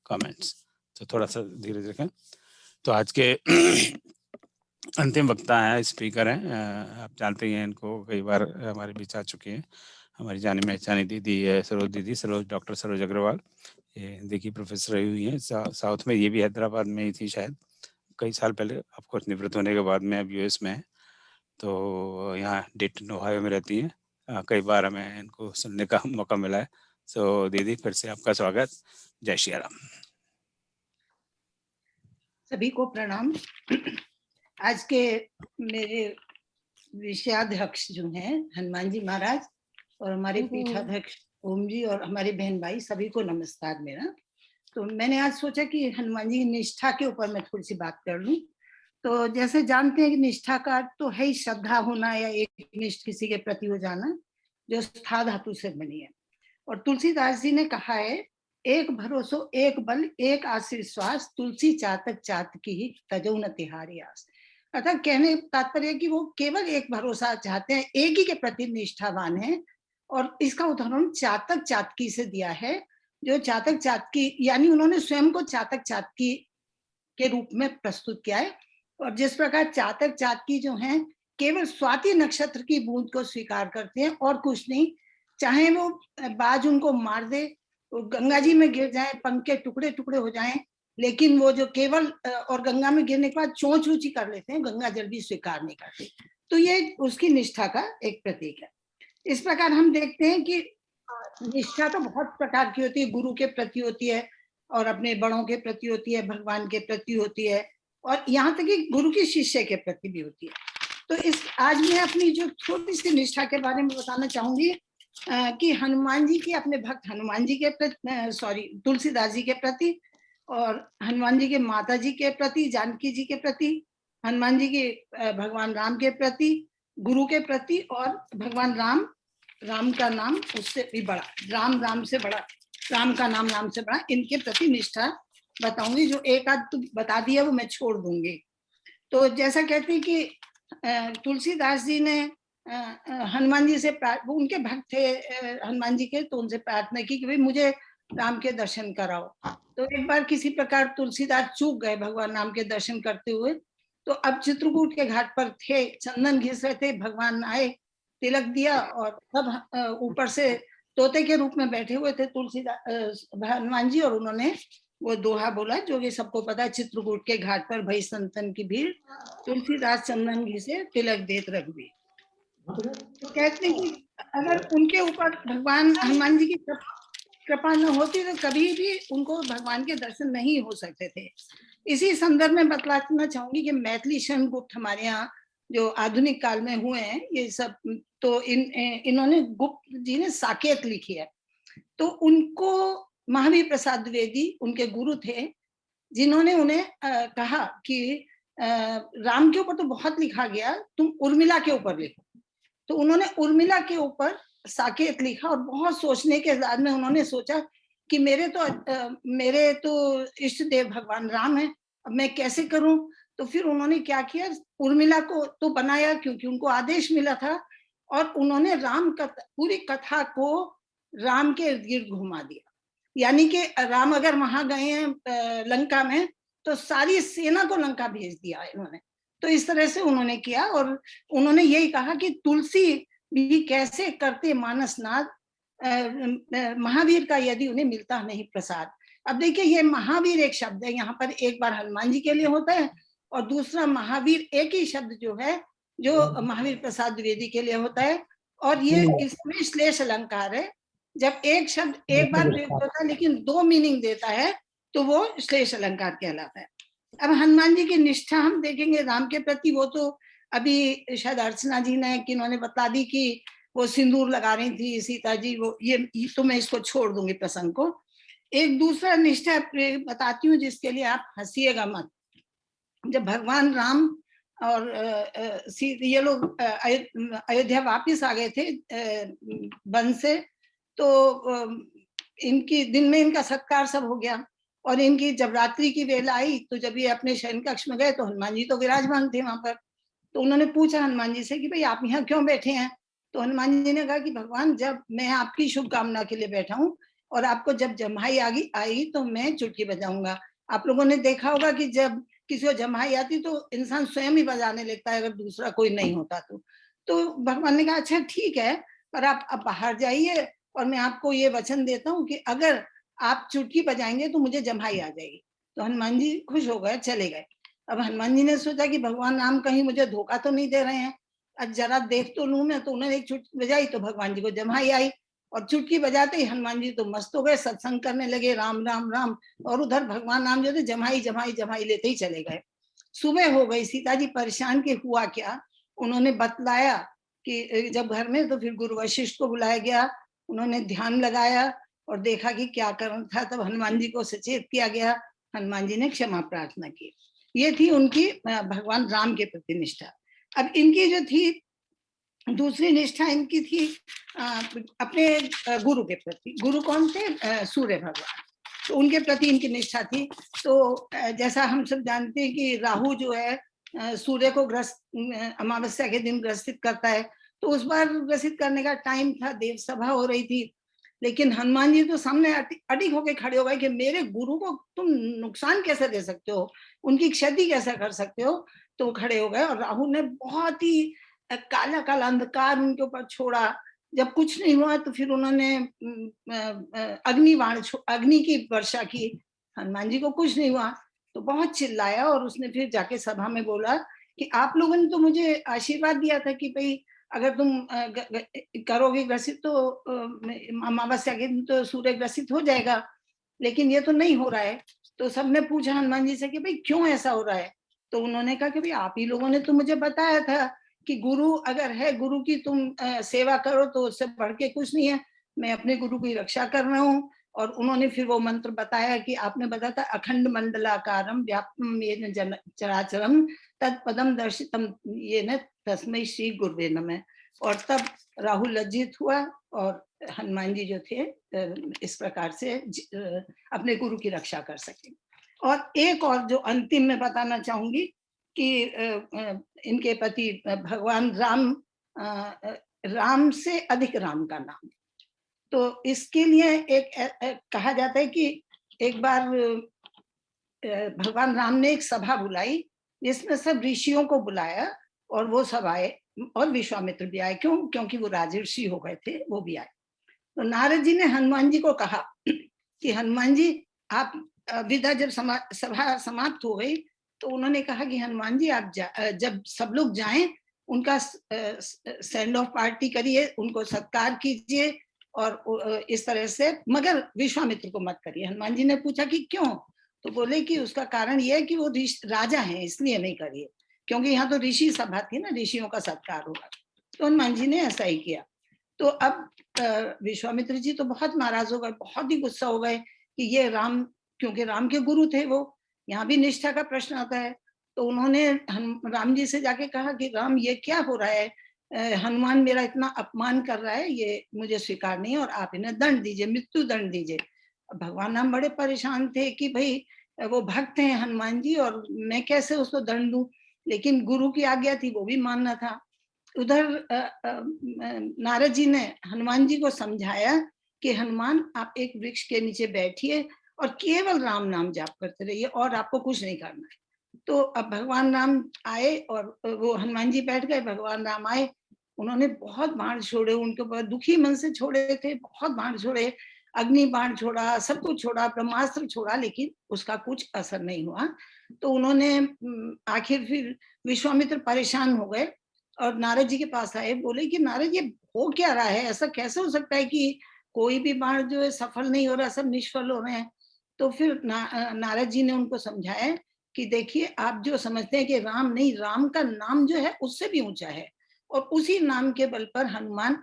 [SPEAKER 1] comments. तो थोड़ा सा धीरे रखें। तो आज के अंतिम वक्ता हैं, स्पीकर हैं, आप जानते ही हैं इनको, कई बार हमारे बीच आ चुके हैं। हमारी जानी पहचानी दीदी है सरोज, डॉक्टर सरोज अग्रवाल, ये हिंदी की प्रोफेसर रही हुई हैं साउथ में, ये भी हैदराबाद में ही थी शायद कई साल पहले, आपको निवृत्त होने के बाद में अब यूएस में है, तो यहाँ डेटन ओहायो में रहती हैं। कई बार हमें इनको सुनने का मौका मिला है। सो दीदी फिर से आपका स्वागत। जय श्री राम।
[SPEAKER 8] सभी को प्रणाम। आज के मेरे विषयाध्यक्ष जो हैं हनुमान जी महाराज और हमारे पीठाध्यक्ष ओम जी और हमारे बहन भाई, सभी को नमस्कार मेरा। तो मैंने आज सोचा कि हनुमान जी की निष्ठा के ऊपर मैं थोड़ी सी बात कर लूं। तो जैसे जानते हैं कि निष्ठा का तो है ही श्रद्धा होना या एक निष्ठ किसी के प्रति हो जाना, जो स्था धातु से बनी है। और तुलसीदास जी ने कहा है, एक भरोसो एक बल एक आशीर्वास, तुलसी चातक चातकी तजो न तिहारी आस। अर्थात कहने तात्पर्य कि वो केवल एक भरोसा चाहते हैं, एक ही के प्रति निष्ठावान है। और इसका उदाहरण चातक चातकी से दिया है, जो चातक चातकी यानी उन्होंने स्वयं को चातक चातकी के रूप में प्रस्तुत किया है। और जिस प्रकार चातक चातकी जो हैं केवल स्वाति नक्षत्र की बूंद को स्वीकार करते हैं और कुछ नहीं, चाहे वो बाज उनको मार दे, वो गंगा जी में गिर जाए, पंख के टुकड़े टुकड़े हो जाएं, लेकिन वो जो केवल और गंगा में गिरने के बाद चोंच ऊंची कर लेते हैं, गंगा जल भी स्वीकार नहीं करते। तो ये उसकी निष्ठा का एक प्रतीक है। इस प्रकार हम देखते हैं कि निष्ठा तो बहुत प्रकार की होती है, गुरु के प्रति होती है और अपने बड़ों के प्रति होती है, भगवान के प्रति होती है और यहाँ तक कि गुरु की शिष्य के प्रति भी होती है। तो आज मैं अपनी जो छोटी सी निष्ठा के बारे में बताना चाहूंगी कि हनुमान जी की, अपने भक्त हनुमान जी के प्रति, तुलसीदास जी के प्रति और हनुमान जी के माता जी के प्रति, जानकी जी के प्रति, हनुमान जी के भगवान राम के प्रति, गुरु के प्रति, और भगवान राम, राम का नाम उससे भी बड़ा, राम राम से बड़ा, राम का नाम राम से बड़ा, इनके प्रति निष्ठा बताऊंगी। जो एक आध तो बता दिया वो मैं छोड़ दूंगी। तो जैसा कहते हैं कि तुलसीदास जी ने हनुमान जी से, वो उनके भक्त थे हनुमान जी के, तो उनसे प्रार्थना की कि भाई मुझे राम के दर्शन कराओ। तो एक बार किसी प्रकार तुलसीदास चूक गए भगवान राम के दर्शन करते हुए। तो अब चित्रकूट के घाट पर थे, चंदन घिस रहे थे, भगवान आए, तिलक दिया, और तब ऊपर से तोते के रूप में बैठे हुए थे तुलसीदास हनुमान जी, और उन्होंने वो दोहा बोला जो कि सबको पता है, चित्रकूट के घाट पर भई संतन की भीड़, तुलसीदास चंदन घिसे तिलक देत रघुवीर। तो कहते हैं कि अगर उनके ऊपर भगवान हनुमान जी की कृपा न होती तो कभी भी उनको भगवान के दर्शन नहीं हो सकते थे। इसी संदर्भ में बतलाना चाहूंगी कि मैथिली शरण गुप्त हमारे यहाँ जो आधुनिक काल में हुए हैं ये सब, तो इन्होंने गुप्त जी ने साकेत लिखी है। तो उनको महावीर प्रसाद द्विवेदी उनके गुरु थे, जिन्होंने उन्हें कहा कि राम के ऊपर तो बहुत लिखा गया, तुम उर्मिला के ऊपर लिखो। तो उन्होंने उर्मिला के ऊपर साकेत लिखा, और बहुत सोचने के बाद में उन्होंने सोचा कि मेरे तो इष्ट देव भगवान राम है, अब मैं कैसे करूं। तो फिर उन्होंने क्या किया, उर्मिला को तो बनाया क्योंकि उनको आदेश मिला था, और उन्होंने पूरी कथा को राम के इर्द गिर्द घुमा दिया। यानी कि राम अगर वहां गए हैं लंका में, तो सारी सेना को लंका भेज दिया इन्होंने। तो इस तरह से उन्होंने किया, और उन्होंने यही कहा कि तुलसी भी कैसे करते मानसनाद, महावीर का यदि उन्हें मिलता नहीं प्रसाद। अब देखिए ये महावीर एक शब्द है, यहाँ पर एक बार हनुमान जी के लिए होता है, और दूसरा महावीर एक ही शब्द जो है जो महावीर प्रसाद द्विवेदी के लिए होता है। और ये इसमें श्लेष अलंकार है, जब एक शब्द एक बार प्रयुक्त होता है लेकिन दो मीनिंग देता है तो वो श्लेष अलंकार कहलाता है। अब हनुमान जी की निष्ठा हम देखेंगे राम के प्रति, वो तो अभी शायद अर्चना जी ने किन्होंने बता दी कि वो सिंदूर लगा रही थी सीता जी, वो ये तो मैं इसको छोड़ दूंगी प्रसंग को। एक दूसरा निष्ठा बताती हूँ जिसके लिए आप हंसीएगा मत। जब भगवान राम और ये लोग अयोध्या वापिस आ गए थे वन से, तो इनकी दिन में इनका सत्कार सब हो गया, और इनकी जब रात्रि की वेला आई तो जब ये अपने शयन कक्ष में गए तो हनुमान जी तो विराजमान थे वहां पर। तो उन्होंने पूछा हनुमान जी से कि भाई आप यहाँ क्यों बैठे हैं। तो हनुमान जी ने कहा कि भगवान जब मैं आपकी शुभकामना के लिए बैठा हूँ, और आपको जब जम्हाई आई तो मैं चुटकी बजाऊंगा। आप लोगों ने देखा होगा कि जब किसी को जम्हाई आती तो इंसान स्वयं ही बजाने लगता है अगर दूसरा कोई नहीं होता तो भगवान ने कहा अच्छा ठीक है, पर आप अब बाहर जाइए और मैं आपको ये वचन देता हूँ कि अगर आप चुटकी बजाएंगे तो मुझे जम्हाई आ जाएगी। तो हनुमान जी खुश हो गए, चले गए। अब हनुमान जी ने सोचा कि भगवान राम कहीं मुझे धोखा तो नहीं दे रहे हैं, अब जरा देख तो लूं मैं। तो उन्होंने एक चुटकी बजाई तो भगवान जी को जम्हाई आई, और चुटकी बजाते ही हनुमान जी तो मस्त हो गए, सत्संग करने लगे राम राम राम, और उधर भगवान राम जो थे जम्हाई जम्हाई जम्हाई लेते ही चले गए। सुबह हो गई, सीता जी परेशान के हुआ क्या, उन्होंने बतलाया कि जब घर में, तो फिर गुरु वशिष्ठ को बुलाया गया, उन्होंने ध्यान लगाया और देखा कि क्या करना था। तब हनुमान जी को सचेत किया गया, हनुमान जी ने क्षमा प्रार्थना की। ये थी उनकी भगवान राम के प्रति निष्ठा। अब इनकी जो थी दूसरी निष्ठा इनकी थी अपने गुरु के प्रति। गुरु कौन थे? सूर्य भगवान। तो उनके प्रति इनकी निष्ठा थी। तो जैसा हम सब जानते हैं कि राहु जो है सूर्य को अमावस्या के दिन ग्रसित करता है, तो उस बार ग्रसित करने का टाइम था, देव सभा हो रही थी, लेकिन हनुमान जी तो सामने अडिग होके खड़े हो गए कि मेरे गुरु को तुम नुकसान कैसे दे सकते हो, उनकी क्षति कैसे कर सकते हो। तो खड़े हो गए, और राहु ने बहुत ही काला काला अंधकार उनके ऊपर छोड़ा। जब कुछ नहीं हुआ तो फिर उन्होंने अग्नि की वर्षा की, हनुमान जी को कुछ नहीं हुआ तो बहुत चिल्लाया, और उसने फिर जाके सभा में बोला कि आप लोगों ने तो मुझे आशीर्वाद दिया था कि भाई अगर तुम करोगे ग्रसित तो अमावस्या के दिन तो सूर्य ग्रसित हो जाएगा, लेकिन ये तो नहीं हो रहा है। तो सबने पूछा हनुमान जी से कि भाई क्यों ऐसा हो रहा है। तो उन्होंने कहा कि भाई आप ही लोगों ने तो मुझे बताया था कि गुरु अगर है, गुरु की तुम सेवा करो तो उससे बढ़ के कुछ नहीं है, मैं अपने गुरु की रक्षा कर रहा हूँ। और उन्होंने फिर वो मंत्र बताया कि आपने बताया था अखंड मंडलाकारम व्याप्तम येन चराचरम तत्पदम दर्शितम येन तस्मै श्री गुरुवे नमः। और तब राहुल लज्जित हुआ और हनुमान जी जो थे इस प्रकार से अपने गुरु की रक्षा कर सके। और एक और जो अंतिम में बताना चाहूंगी कि इनके पति भगवान राम से अधिक राम का नाम, तो इसके लिए एक कहा जाता है कि एक बार भगवान राम ने एक सभा बुलाई जिसमें सब ऋषियों को बुलाया और वो सब आए और विश्वामित्र भी आए। क्योंकि वो राजर्षि हो गए थे, वो भी आए। तो नारद जी ने हनुमान जी को कहा कि हनुमान जी आप विदा जब सभा समाप्त हो गई तो उन्होंने कहा कि हनुमान जी आप जब सब लोग जाएं उनका सेंड ऑफ पार्टी करिए, उनको सत्कार कीजिए और इस तरह से, मगर विश्वामित्र को मत करिए। हनुमान जी ने पूछा कि क्यों? तो बोले कि उसका कारण यह है कि वो राजा हैं, इसलिए नहीं करिए, क्योंकि यहाँ तो ऋषि सभा थी ना, ऋषियों का सत्कार होगा। तो हनुमान जी ने ऐसा ही किया। तो अब विश्वामित्र जी तो बहुत नाराज हो गए, बहुत ही गुस्सा हो गए कि ये राम, क्योंकि राम के गुरु थे वो, यहाँ भी निष्ठा का प्रश्न आता है। तो उन्होंने राम जी से जाके कहा कि राम ये क्या हो रहा है, हनुमान मेरा इतना अपमान कर रहा है, ये मुझे स्वीकार नहीं है और आप इन्हें दंड दीजिए, मृत्यु दंड दीजिए। भगवान राम बड़े परेशान थे कि भाई वो भक्त हैं हनुमान जी और मैं कैसे उसको दंड दूं, लेकिन गुरु की आज्ञा थी, वो भी मानना था। उधर नारद जी ने हनुमान जी को समझाया कि हनुमान आप एक वृक्ष के नीचे बैठिए और केवल राम नाम जाप करते रहिए और आपको कुछ नहीं करना है। तो अब भगवान राम आए और वो हनुमान जी बैठ गए, भगवान राम आए, उन्होंने बहुत बाण छोड़े, उनके बहुत दुखी मन से छोड़े थे, बहुत बाण छोड़े, अग्नि बाण छोड़ा, सब कुछ छोड़ा, ब्रह्मास्त्र छोड़ा, लेकिन उसका कुछ असर नहीं हुआ। तो उन्होंने आखिर फिर विश्वामित्र परेशान हो गए और नारद जी के पास आए, बोले कि नारद ये हो क्या रहा है, ऐसा कैसे हो सकता है कि कोई भी बाण जो है सफल नहीं हो रहा, सब निष्फल हो रहे हैं। तो फिर नारद जी ने उनको समझाया कि देखिए आप जो समझते हैं कि राम नहीं, राम का नाम जो है उससे भी ऊंचा है और उसी नाम के बल पर हनुमान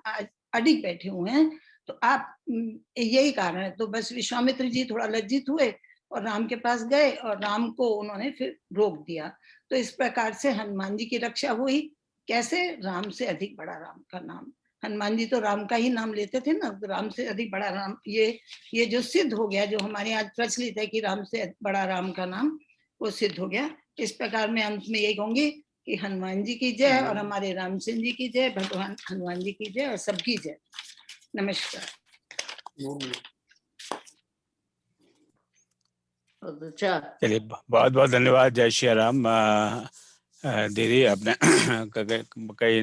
[SPEAKER 8] अडिग बैठे हुए हैं। तो आप यही कारण है। तो बस विश्वामित्र जी थोड़ा लज्जित हुए और राम के पास गए और राम को उन्होंने फिर रोक दिया। तो इस प्रकार से हनुमान जी की रक्षा हुई। कैसे? राम से अधिक बड़ा राम का नाम। हनुमान जी तो राम का ही नाम लेते थे ना, राम से अधिक बड़ा राम, ये जो सिद्ध हो गया, जो हमारे आज प्रचलित है कि राम से बड़ा राम का नाम, वो सिद्ध हो गया। इस प्रकार मैं अंत में यही कहूंगी कि हनुमान जी की जय और हमारे रामचंद्र जी की जय, भगवान हनुमान जी की जय और सबकी जय। नमस्कार।
[SPEAKER 1] चलिए बहुत बहुत धन्यवाद। जय श्री राम। दीदी आपने कई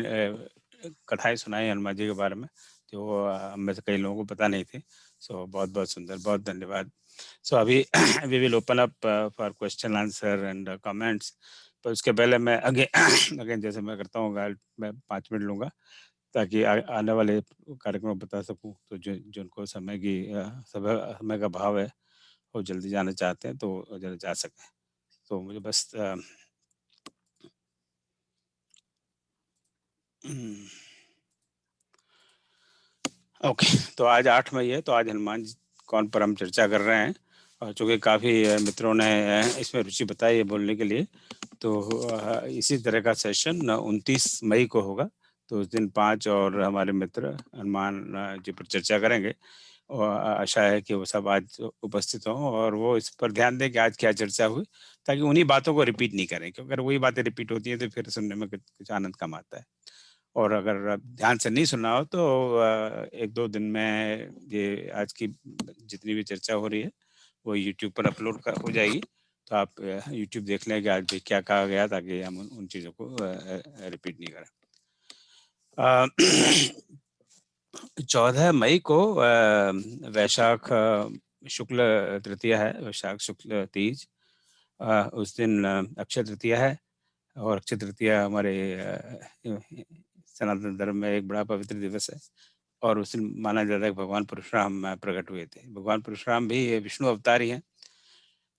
[SPEAKER 1] कथाएं सुनाई हनुमान जी के बारे में जो हम में से कई लोगों को पता नहीं थी। सो बहुत बहुत सुंदर, बहुत धन्यवाद। सो अभी we will open up for question answer and comments. पर उसके पहले मैं अगेन जैसे मैं करता हूँ, मैं 5 मिनट लूँगा ताकि आने वाले कार्यक्रम बता सकूँ। तो जिनको समय का भाव है, वो जल्दी जाना चाहते हैं तो जल्दी जा सकें। तो मुझे बस ओके। तो आज 8 मई है, तो आज हनुमान जी कौन पर हम चर्चा कर रहे हैं और चूँकि काफ़ी मित्रों ने इसमें रुचि बताई है बोलने के लिए, तो इसी तरह का सेशन 29 मई को होगा। तो उस दिन 5 और हमारे मित्र हनुमान जी पर चर्चा करेंगे और आशा है कि वो सब आज उपस्थित हों और वो इस पर ध्यान दें कि आज क्या चर्चा हुई, ताकि उन्हीं बातों को रिपीट नहीं करें, क्योंकि अगर वही बातें रिपीट होती हैं तो फिर सुनने में कुछ आनंद कम आता है। और अगर ध्यान से नहीं सुना हो तो 1-2 दिन में ये आज की जितनी भी चर्चा हो रही है वो YouTube पर अपलोड हो जाएगी। तो आप YouTube देख लें कि आज भी क्या कहा गया, ताकि हम उन चीज़ों को रिपीट नहीं करें। 14 मई को वैशाख शुक्ल तृतीया है, वैशाख शुक्ल तीज। उस दिन अक्षय तृतीया है और अक्षय तृतीया हमारे सनातन धर्म में एक बड़ा पवित्र दिवस है और उस दिन माना जाता है कि भगवान परशुराम प्रकट हुए थे। भगवान परशुराम भी विष्णु अवतार ही हैं।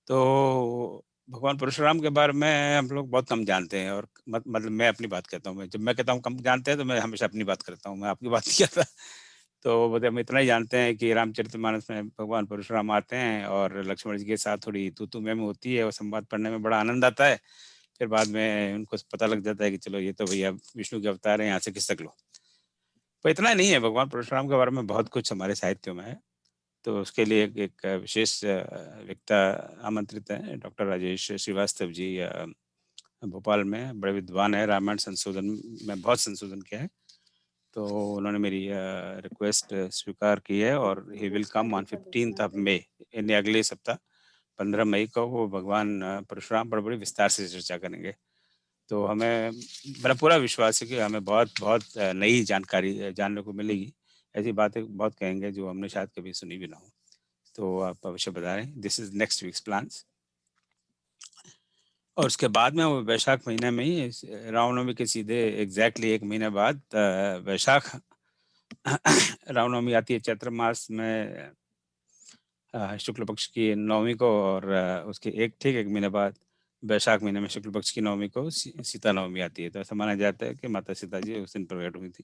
[SPEAKER 1] तो भगवान परशुराम के बारे में हम लोग बहुत कम जानते हैं और मतलब मैं अपनी बात कहता हूँ, जब मैं कहता हूँ कम जानते हैं तो मैं हमेशा अपनी बात करता हूँ, मैं आपकी बात नहीं कहता। तो बस हम इतना ही जानते हैं कि रामचरितमानस में भगवान परशुराम आते हैं और लक्ष्मण जी के साथ थोड़ी तू मैं होती है और संवाद पढ़ने में बड़ा आनंद आता है। फिर बाद में उनको पता लग जाता है कि चलो ये तो भैया विष्णु के अवतार हैं, यहाँ से खिसक लो। तो इतना नहीं है, भगवान परशुराम के बारे में बहुत कुछ हमारे साहित्यों में है। तो उसके लिए एक विशेष वक्ता आमंत्रित है, डॉक्टर राजेश श्रीवास्तव जी, भोपाल में बड़े विद्वान है, रामायण संशोधन में बहुत संशोधन किया है। तो उन्होंने मेरी रिक्वेस्ट स्वीकार की है और he will come on 15th of May, यानी अगले सप्ताह 15 मई को वो भगवान परशुराम पर बड़ी विस्तार से चर्चा करेंगे। तो हमें मेरा पूरा विश्वास है कि हमें बहुत बहुत नई जानकारी जानने को मिलेगी। ऐसी बातें बहुत कहेंगे जो हमने शायद कभी सुनी भी ना हो। तो आप अवश्य बता रहे हैं, this is next weeks plans. और उसके बाद में वो वैशाख महीने में ही रामनवमी के सीधे एग्जैक्टली 1 महीने बाद वैशाख रामनवमी आती है चैत्र मास में शुक्ल पक्ष की नवमी को, और उसके ठीक 1 महीने बाद वैशाख महीने में शुक्ल पक्ष की नवमी को सीता नवमी आती है। तो ऐसा माना जाता है कि माता सीता जी उस दिन प्रकट हुई थी,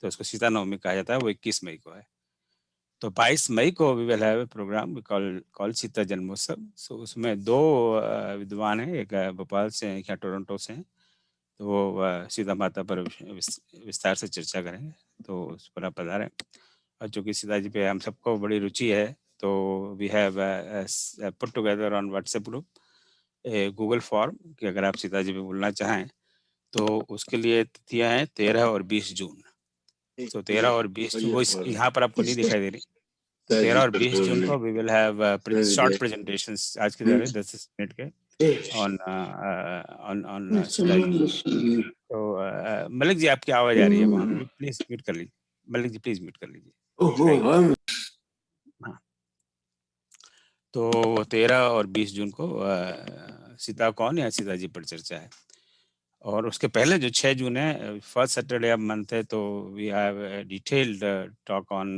[SPEAKER 1] तो उसको सीता नवमी कहा जाता है। वो 21 मई को है। तो 22 मई को we will have programme call Sita जन्मोत्सव। सो उसमें 2 विद्वान हैं, एक भोपाल से हैं, एक टोरंटो से हैं। तो वो सीता माता पर विस्तार से चर्चा करेंगे, तो उस पर आप पधारें। और चूँकि सीता जी पे हम सबको बड़ी रुचि है, तो we have put together on WhatsApp group Google form कि अगर आप सीता जी पे बोलना चाहें तो उसके लिए तिथियां हैं 13 और 20 जून। तो 13 और 20 जून, वो यहाँ पर आपको नहीं दिखाई दे रही। 13 और 20 जून को we will have short presentations आज की तरह 10 मिनट के ऑन सीता जी। तो मलिक जी आपकी आवाज आ रही है वहाँ पे, प्लीज म्यूट कर लीजिए। मलिक जी प्लीज म्यूट कर लीजिए। हाँ, तो 13 और 20 जून को सीता कौन या सीता जी पर चर्चा है। और उसके पहले जो 6 जून है, फर्स्ट सैटरडे ऑफ मंथ है, तो we have detailed talk on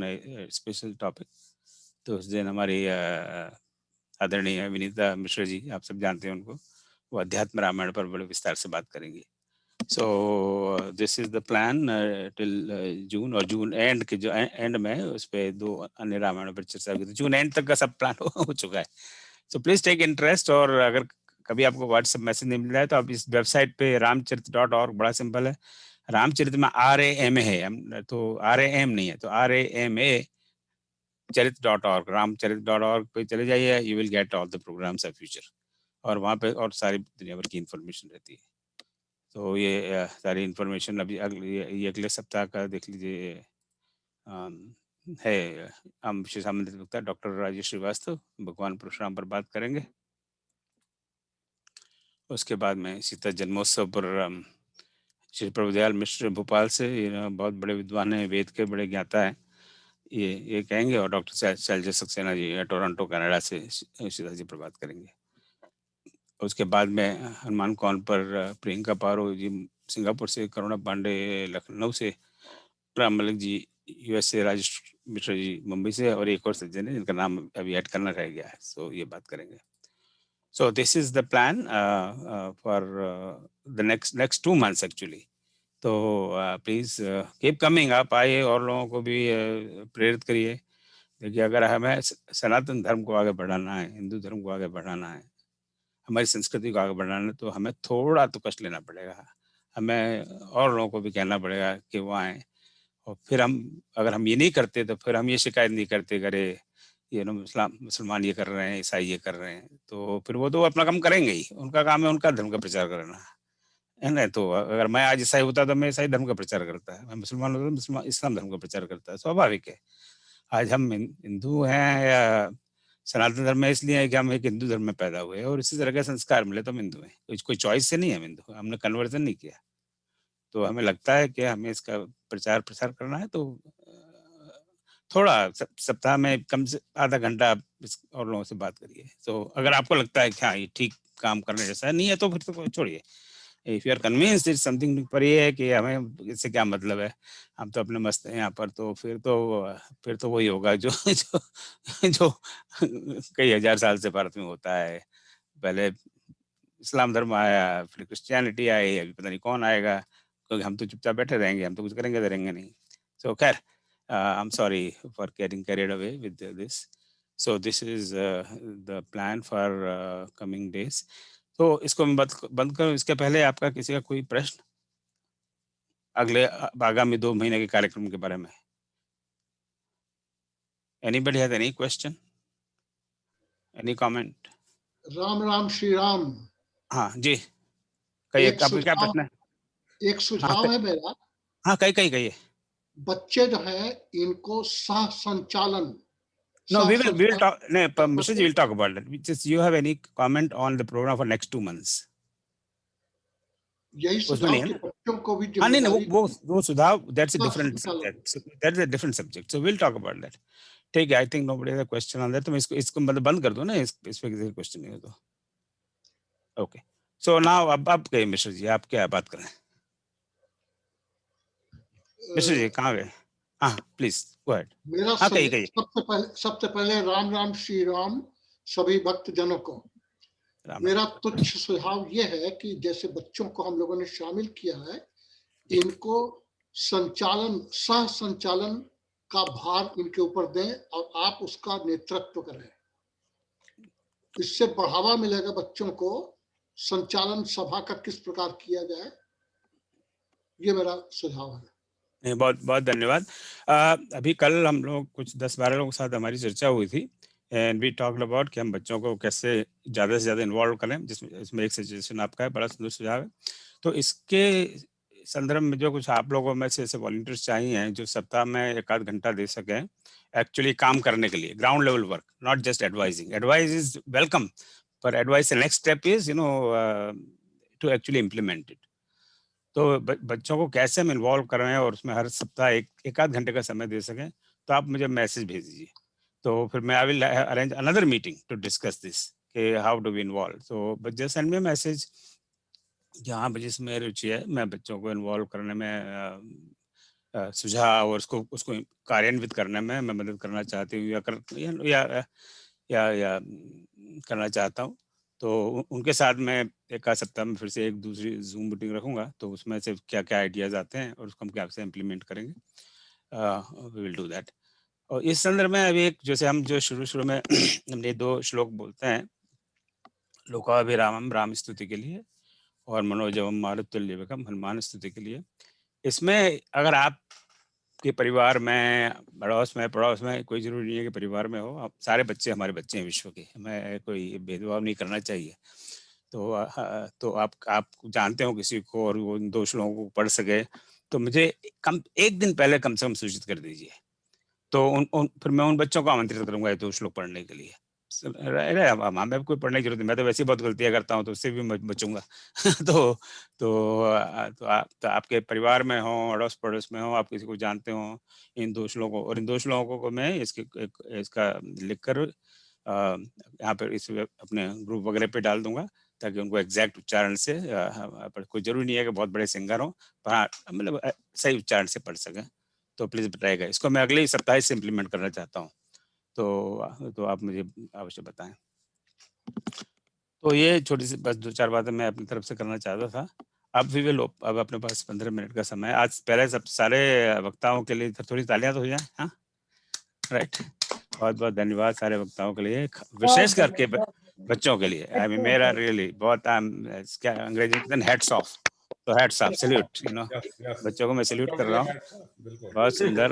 [SPEAKER 1] special topic. तो उस दिन हमारी आदरणीय विनीता मिश्र जी, आप सब जानते हैं उनको, वो अध्यात्म रामायण पर बड़े विस्तार से बात करेंगी। So this is the plan till June, और जून एंड के जो एंड में उस पर 2 अन्य रामायण पर चर्चा होगी। तो जून एंड तक का सब प्लान हो चुका है। So please take interest. और अगर कभी आपको व्हाट्सएप मैसेज नहीं मिल रहा है तो आप इस वेबसाइट पे ramcharit.org, बड़ा सिंपल है, रामचरित में RAM है, तो RAM नहीं है, तो RAMA charit.org, ramcharit.org पे चले जाइए, you will get all the programmes of future. और वहाँ पे और सारी दुनिया भर की इंफॉर्मेशन रहती है। तो ये सारी इंफॉर्मेशन अभी अगले सप्ताह का देख लीजिए है। हम विशेष आमंत्रित वक्ता डॉक्टर राजेश श्रीवास्तव भगवान परशुराम पर बात करेंगे। उसके बाद में सीता जन्मोत्सव पर श्री प्रभुदयाल मिश्र भोपाल से, बहुत बड़े विद्वान हैं, वेद के बड़े ज्ञाता हैं, ये कहेंगे। और doctor Selja Saxena ji Toronto Canada से सीता जी पर बात करेंगे। उसके बाद में हनुमान कौन पर प्रियंका पारो जी सिंगापुर से, करुणा पांडे लखनऊ से, राम मलिक जी US से, राजेश मिश्र जी मुंबई से, और एक और सज्जन है जिनका नाम अभी ऐड करना रह गया है। सो ये बात करेंगे। So this is the plan for the next 2 months actually. तो प्लीज कीप कमिंग। आप आइए और लोगों को भी प्रेरित करिए। देखिए, अगर हमें सनातन धर्म को आगे बढ़ाना है, हिंदू धर्म को आगे बढ़ाना है, हमारी संस्कृति को आगे बढ़ाना है, तो हमें थोड़ा तो कष्ट लेना पड़ेगा। हमें और लोगों को भी कहना पड़ेगा कि वो आए। और फिर अगर हम ये नहीं करते तो फिर हम ये शिकायत नहीं करते, करे ये मुसलमान ये कर रहे हैं, ईसाई ये कर रहे हैं, तो फिर वो तो अपना काम करेंगे ही। उनका काम है उनका धर्म का प्रचार करना, है ना। तो अगर मैं आज ईसाई होता तो मैं ईसाई धर्म का प्रचार करता है, मैं मुसलमान होता तो मुसलमान इस्लाम धर्म का प्रचार करता है। स्वाभाविक है। आज हम हिंदू हैं या सनातन धर्म में इसलिए है कि हम एक हिंदू धर्म में पैदा हुए और इसी तरह के संस्कार मिले तो हम हिंदू हैं। कोई चॉइस से नहीं है हिंदू, हमने कन्वर्जन नहीं किया। तो हमें लगता है कि हमें इसका प्रचार प्रसार करना है, तो थोड़ा सप्ताह में कम से आधा घंटा और लोगों से बात करिए। तो अगर आपको लगता है कि हाँ ये ठीक काम करने जैसा नहीं है तो फिर तो छोड़िए। If you are convinced it's something, पर ये है कि हमें इससे क्या मतलब है, हम तो अपने मस्त हैं यहाँ पर, तो फिर तो वही होगा जो जो जो कई हजार साल से भारत में होता है। पहले इस्लाम धर्म आया, फिर क्रिश्चियनिटी आई, अभी पता नहीं कौन आएगा, क्योंकि हम तो चुपचाप बैठे रहेंगे, हम तो कुछ करेंगे नहीं। सो खैर, I'm sorry for getting carried away with this. So this is the plan for coming days. तो इसको मैं बंद करूं, इसके पहले आपका किसी का कोई प्रश्न अगले आगामी 2 महीने के कार्यक्रम के बारे में? Anybody has any question? Any comment?
[SPEAKER 17] Ram Ram Shri Ram.
[SPEAKER 1] हाँ जी, कहिए, आपका क्या प्रश्न है?
[SPEAKER 17] एक सुझाव है मेरा।
[SPEAKER 1] हाँ, कहिए।
[SPEAKER 17] बच्चे जो है इनको सह संचालन।
[SPEAKER 1] No, we will talk. No, Mr. Ji will talk about that. Just you have any comment on the program for next 2 months?
[SPEAKER 17] यही सुझाव कि बच्चों को भी
[SPEAKER 1] नहीं, वो सुझाव, that's a different subject. So that's a different subject. So we'll talk about that. ठीक है, I think nobody has a question on that. तो मैं इसको मतलब बंद कर दूं ना, इस पे किसी का क्वेश्चन नहीं है तो. Okay. So now अब कहिए मिश्र जी, आप क्या बात कर रहे हैं? मिश्र जी कहाँ गए? हाँ, प्लीज गो अहेड।
[SPEAKER 17] मेरा सबसे पहले राम राम श्री राम सभी भक्त जनों को। मेरा तुच्छ सुझाव ये है कि जैसे बच्चों को हम लोगों ने शामिल किया है, इनको सह संचालन का भार इनके ऊपर दें और आप उसका नेतृत्व करें। इससे बढ़ावा मिलेगा बच्चों को, संचालन सभा का किस प्रकार किया जाए, ये मेरा सुझाव है।
[SPEAKER 1] बहुत बहुत धन्यवाद। अभी कल हम लोग कुछ 10-12 लोगों के साथ हमारी चर्चा हुई थी एंड वी टॉक्ड अबाउट कि हम बच्चों को कैसे ज़्यादा से ज़्यादा इन्वॉल्व करें, जिसमें एक सजेशन आपका है, बड़ा सुंदर सुझाव है। तो इसके संदर्भ में जो कुछ आप लोगों में से ऐसे वॉलंटियर्स चाहिए हैं जो सप्ताह में 1 आध घंटा दे सकें एक्चुअली काम करने के लिए, ground level work, not just advising. Advice is welcome, पर advice the next step is to actually implement it. तो बच्चों को कैसे हम इन्वॉल्व कर रहे हैं और उसमें हर सप्ताह एक आध घंटे का समय दे सकें, तो आप मुझे मैसेज भेज दीजिए, तो फिर मैं I will arrange another meeting to discuss this कि हाउ डू वी इन्वॉल्व। तो but just send me message जहाँ जिसमें रुचि है, मैं बच्चों को इन्वॉल्व करने में सुझाव और उसको कार्यान्वित करने में मैं मदद करना चाहती हूँ या करना चाहता हूँ। तो उनके साथ मैं एक आध सप्ताह में फिर से एक दूसरी जूम मीटिंग रखूंगा, तो उसमें से क्या क्या आइडियाज़ आते हैं और उसको हम क्या से इम्प्लीमेंट करेंगे, वी विल डू दैट। और इस संदर्भ में अभी एक जैसे हम जो शुरू में हमने 2 श्लोक बोलते हैं, लोकाभिरामम राम स्तुति के लिए और मनोजवम मारुतुल्यवेगम हनुमान स्तुति के लिए। इसमें अगर आप के परिवार में, पड़ोस में कोई जरूरी नहीं है कि परिवार में हो, आप सारे बच्चे हमारे बच्चे हैं विश्व के, हमें कोई भेदभाव नहीं करना चाहिए। तो आप जानते हो किसी को और वो इन 2 श्लोकों को पढ़ सके, तो मुझे एक दिन पहले कम से कम सूचित कर दीजिए, तो फिर मैं उन बच्चों को आमंत्रित करूंगा 2 श्लोक पढ़ने के लिए। हमें कोई पढ़ने की जरूरत नहीं, मैं तो वैसे ही बहुत गलतियां करता हूँ, तो उससे भी बचूंगा। तो आपके परिवार में हो, अड़ोस पड़ोस में हो, आप किसी को जानते हो, इन 2 श्लोकों को मैं इसका लिखकर यहाँ पर इस अपने ग्रुप वगैरह पे डाल दूंगा, ताकि उनको एग्जैक्ट उच्चारण से कोई जरूरी नहीं है कि बहुत बड़े सिंगर हो, पर मतलब सही उच्चारण से पढ़ सकें, तो प्लीज बताइएगा। इसको मैं अगले ही सप्ताह से इम्प्लीमेंट करना चाहता हूँ, तो आप मुझे अवश्य बताएं। तो ये छोटी सी बस 2-4 बातें मैं अपनी तरफ से करना चाहता था। अब अपने पास 15 मिनट का समय। आज पहले सब सारे वक्ताओं के लिए थोड़ी तालियां तो हो जाए। हाँ, राइट, बहुत बहुत धन्यवाद सारे वक्ताओं के लिए, विशेष करके बच्चों के लिए। आई मीन मेरा रियली बहुत क्या अंग्रेजी में हेड्स ऑफ, तो हेड्स ऑफ, सैल्यूट, बच्चों को मैं सैल्यूट कर रहा हूँ। बहुत सुंदर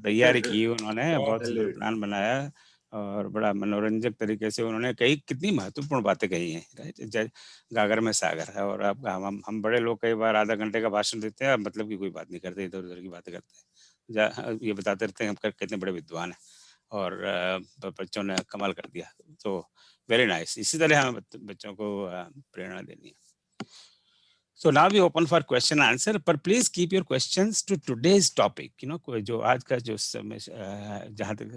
[SPEAKER 1] तैयारी की उन्होंने, बहुत सुंदर प्लान बनाया और बड़ा मनोरंजक तरीके से उन्होंने कितनी महत्वपूर्ण बातें कही हैं, राइट। गागर में सागर है, और अब हम बड़े लोग कई बार आधा घंटे का भाषण देते हैं, मतलब की कोई बात नहीं करते, इधर उधर की बातें करते हैं, ये बताते रहते हैं हम कितने बड़े विद्वान हैं, और बच्चों ने कमाल कर दिया। तो वेरी नाइस, इसी तरह हमें बच्चों को प्रेरणा देनी है। So now we open for question answer, but please keep your questions to today's topic, जो आज का जो समय जहाँ तक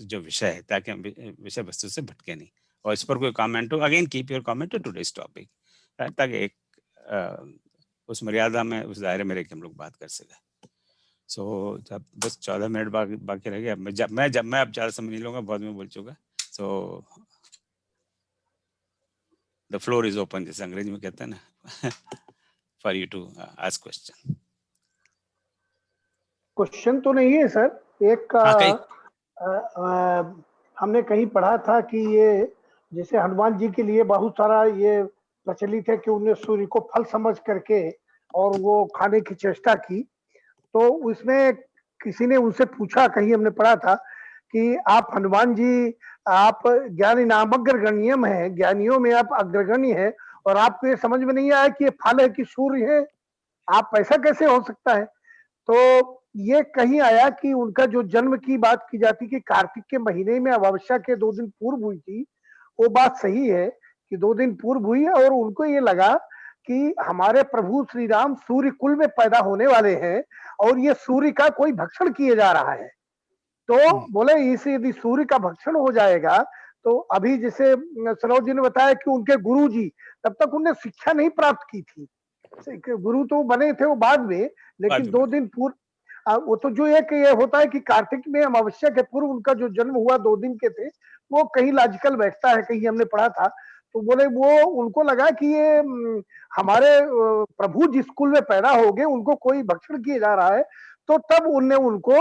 [SPEAKER 1] जो विषय है, ताकि हम विषय वस्तु से भटके नहीं, और इस पर कोई कमेंट हो, again keep your comment to today's topic, ताकि एक उस मर्यादा में, उस दायरे में रह के हम लोग बात कर सके। सो जब बस 14 मिनट बाकी रह गया, मैं अब ज़्यादा समय नहीं लूँगा, बहुत में बोल चुका। So the floor is open, जैसे अंग्रेजी में कहते हैं ना, for you to ask question.
[SPEAKER 3] Question तो नहीं है सर,
[SPEAKER 13] एक हमने कहीं पढ़ा था कि ये जैसे हनुमान जी के लिए बहुत सारा ये प्रचलित है कि उन्हें सूर्य को फल समझ करके और वो खाने की चेष्टा की। तो उसमें किसी ने उनसे पूछा, कहीं हमने पढ़ा था कि आप हनुमान जी, आप ज्ञानी नाम अग्रगण्यम है, ज्ञानियों में आप अग्रगण्य है, और आपको ये समझ में नहीं आया कि ये फल है कि सूर्य है, आप ऐसा कैसे हो सकता है? तो ये कहीं आया कि उनका जो जन्म की बात की जाती कि कार्तिक के महीने में अमावस्या के 2 दिन पूर्व हुई थी, वो बात सही है कि 2 दिन पूर्व हुई, और उनको ये लगा कि हमारे प्रभु श्री राम सूर्य कुल में पैदा होने वाले हैं और ये सूर्य का कोई भक्षण किए जा रहा है। तो बोले इसे यदि सूर्य का भक्षण हो जाएगा तो अभी जैसे सरोज जी ने बताया कि उनके गुरु जी तब तक उन्हें शिक्षा नहीं प्राप्त की थी, गुरु तो बने थे वो बाद में, लेकिन 2 दिन पूर्व वो तो जो एक ये होता है कि कार्तिक में अमावस्या के पूर्व उनका जो जन्म हुआ 2 दिन के थे, वो कहीं लॉजिकल बैठता है, कहीं हमने पढ़ा था। तो बोले वो उनको लगा कि ये हमारे प्रभु जिस कुल में पैदा हो गए उनको कोई भक्षण किया जा रहा है, तो तब उनने उनको